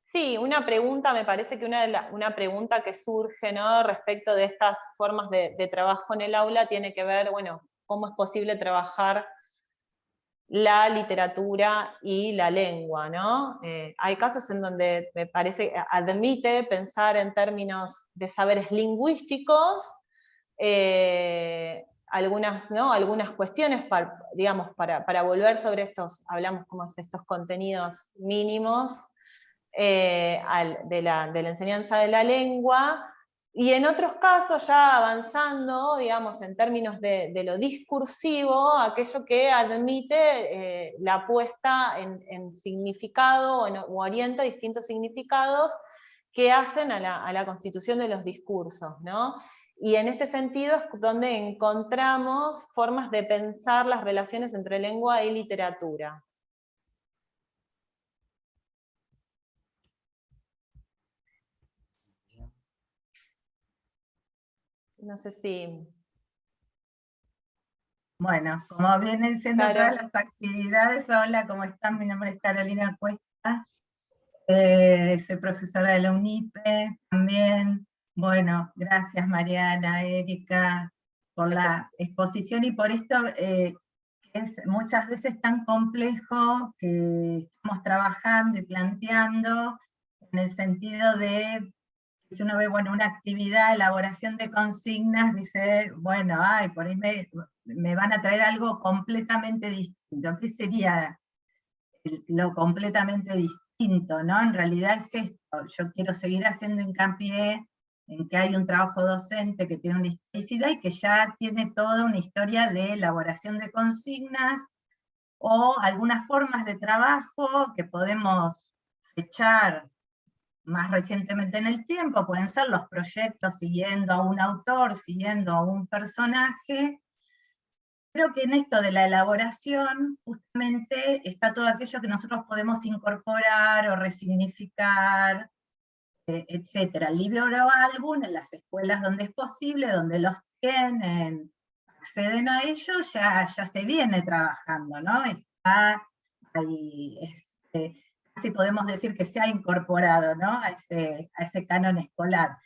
Sí, una pregunta, me parece que una pregunta que surge, ¿no?, respecto de estas formas de trabajo en el aula tiene que ver, bueno, cómo es posible trabajar la literatura y la lengua, ¿no? Hay casos en donde me parece que admite pensar en términos de saberes lingüísticos, algunas cuestiones, para volver sobre estos, hablamos como de estos contenidos mínimos, de la enseñanza de la lengua, y en otros casos ya avanzando, digamos, en términos de lo discursivo, aquello que admite la puesta en significado o orienta distintos significados que hacen a la constitución de los discursos, ¿no? Y en este sentido es donde encontramos formas de pensar las relaciones entre lengua y literatura. No sé si... Bueno, como vienen siendo Claro. todas las actividades, hola, ¿cómo están? Mi nombre es Carolina Cuesta, soy profesora de la UNIPE también. Bueno, gracias Mariana, Erika, por la exposición y por esto que es muchas veces tan complejo que estamos trabajando y planteando, en el sentido de, si uno ve, bueno, una actividad, elaboración de consignas, dice, bueno, ay, por ahí me van a traer algo completamente distinto. ¿Qué sería lo completamente distinto, no? En realidad es esto, yo quiero seguir haciendo hincapié en que hay un trabajo docente que tiene una historicidad y que ya tiene toda una historia de elaboración de consignas, o algunas formas de trabajo que podemos fechar más recientemente en el tiempo, pueden ser los proyectos siguiendo a un autor, siguiendo a un personaje, Creo que en esto de la elaboración, justamente está todo aquello que nosotros podemos incorporar o resignificar, etcétera. El libro álbum en las escuelas donde es posible, donde los tienen, acceden a ello, ya se viene trabajando, ¿no? Está ahí, casi podemos decir que se ha incorporado, ¿no? a ese canon escolar.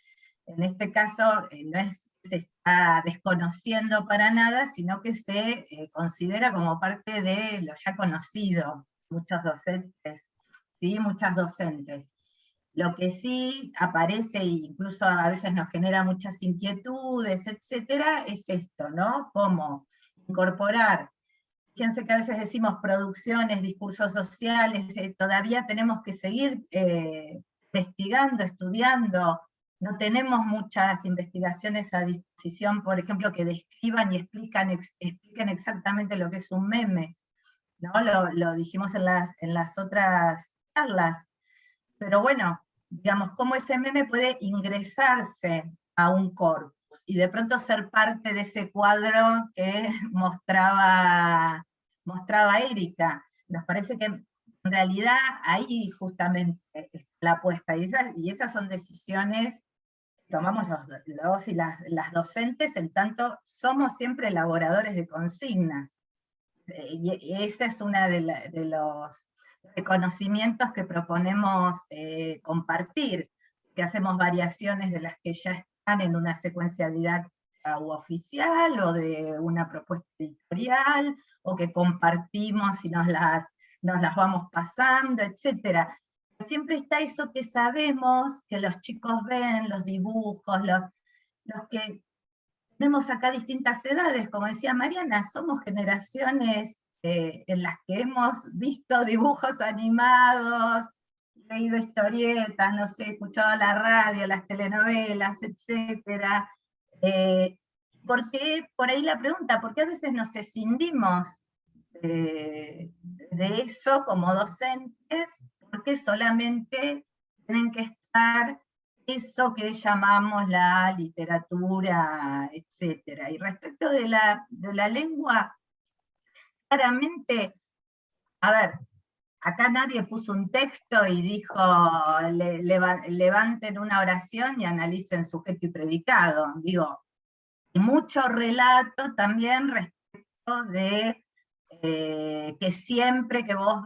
En este caso, no es que se está desconociendo para nada, sino que se considera como parte de lo ya conocido, muchos docentes, ¿sí? Muchas docentes. Lo que sí aparece, e incluso a veces nos genera muchas inquietudes, etcétera, es esto, ¿no? Cómo incorporar, fíjense que a veces decimos producciones, discursos sociales, todavía tenemos que seguir investigando, estudiando, no tenemos muchas investigaciones a disposición, por ejemplo, que describan y expliquen exactamente lo que es un meme, ¿no? Lo dijimos en las otras charlas, pero bueno, digamos, cómo ese meme puede ingresarse a un corpus, y de pronto ser parte de ese cuadro que mostraba Erika. Nos parece que en realidad ahí justamente está la apuesta, y esas son decisiones que tomamos los y las docentes, en tanto somos siempre elaboradores de consignas. Y ese es uno de los reconocimientos que proponemos compartir, que hacemos variaciones de las que ya están en una secuencia didáctica u oficial, o de una propuesta editorial, o que compartimos y nos las vamos pasando, etc. Siempre está eso que sabemos, que los chicos ven, los dibujos, los que tenemos acá distintas edades, como decía Mariana, somos generaciones en las que hemos visto dibujos animados, leído historietas, no sé, escuchado la radio, las telenovelas, etc. Porque por ahí la pregunta, ¿por qué a veces nos escindimos de eso como docentes? ¿Por qué solamente tienen que estar eso que llamamos la literatura, etcétera? Y respecto de la lengua, claramente, a ver, acá nadie puso un texto y dijo, levanten una oración y analicen sujeto y predicado. Digo, hay mucho relato también respecto de que siempre que vos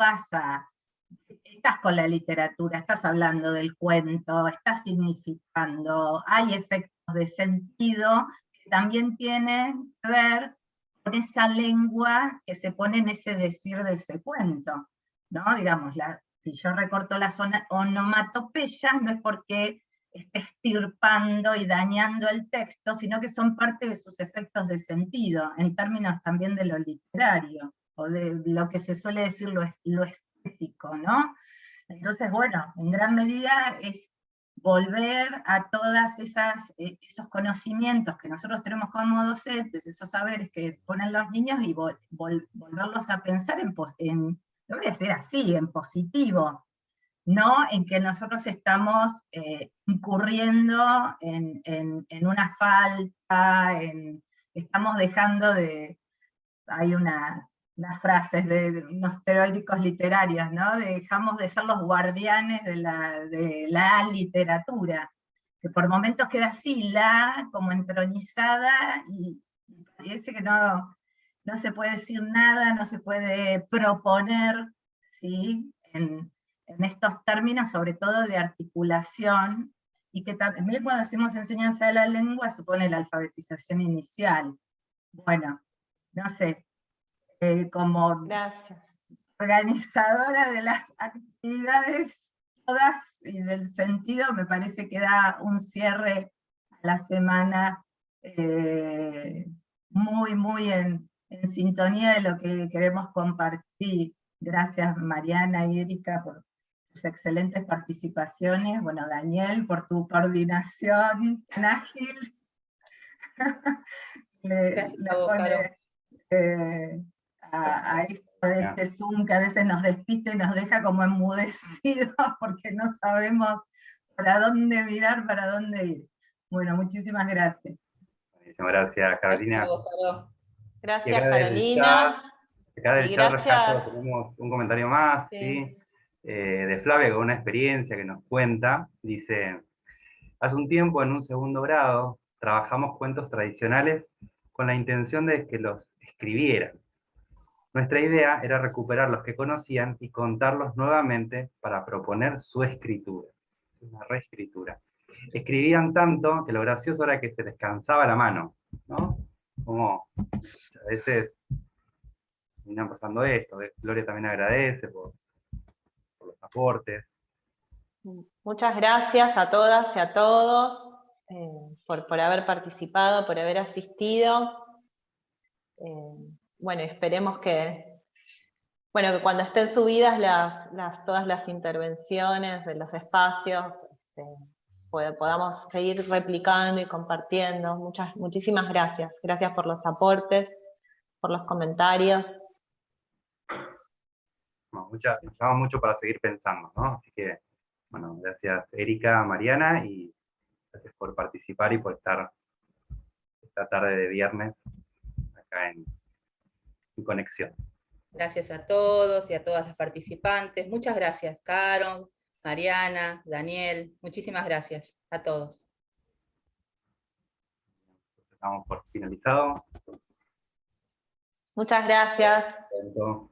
estás con la literatura, estás hablando del cuento, estás significando, hay efectos de sentido que también tienen que ver con esa lengua que se pone en ese decir de ese cuento, ¿no? Digamos, si yo recorto las onomatopeyas, no es porque esté estirpando y dañando el texto, sino que son parte de sus efectos de sentido, en términos también de lo literario, o de lo que se suele decir lo estético, ¿no? Entonces, bueno, en gran medida es volver a todas esos conocimientos que nosotros tenemos como docentes, esos saberes que ponen los niños, y volverlos a pensar lo voy a decir así, en positivo, no en que nosotros estamos incurriendo en una falta, estamos dejando hay unas frases de unos teóricos literarios, ¿no? Dejamos de ser los guardianes de la literatura, que por momentos queda así, como entronizada, y parece que no se puede decir nada, no se puede proponer, ¿sí? En estos términos, sobre todo de articulación, y que también cuando hacemos enseñanza de la lengua supone la alfabetización inicial. Bueno, no sé, como Gracias. organizadora de las actividades todas y del sentido, me parece que da un cierre a la semana muy, muy en sintonía de lo que queremos compartir. Gracias Mariana y Erika por tus excelentes participaciones. Bueno, Daniel, por tu coordinación tan ágil. Gracias a vos, Caro. A esto de este Zoom que a veces nos despiste y nos deja como enmudecidos porque no sabemos para dónde mirar, para dónde ir. Bueno, muchísimas gracias. Muchísimas gracias, Carolina. Gracias a vos, Caro. Gracias, acá desde el Carolina. Acá del Y chat gracias. rescato, tenemos un comentario más, Sí. ¿sí? De Flavia con una experiencia que nos cuenta. Dice, hace un tiempo en un segundo grado trabajamos cuentos tradicionales con la intención de que los escribieran. Nuestra idea era recuperar los que conocían y contarlos nuevamente para proponer su escritura. Una reescritura. Escribían tanto que lo gracioso era que se les cansaba la mano, ¿no? Como a veces terminan pasando esto. Gloria también agradece por los aportes. Muchas gracias a todas y a todos por haber participado, por haber asistido. Bueno, esperemos que cuando estén subidas todas las intervenciones de los espacios, podamos seguir replicando y compartiendo. Muchísimas gracias. Gracias por los aportes, por los comentarios. Nos llama mucho para seguir pensando, ¿no? Así que, bueno, gracias Erika, Mariana, y gracias por participar y por estar esta tarde de viernes acá en Conexión. Gracias a todos y a todas las participantes. Muchas gracias, Caro, Mariana, Daniel. Muchísimas gracias a todos. Estamos por finalizado. Muchas gracias. Pronto.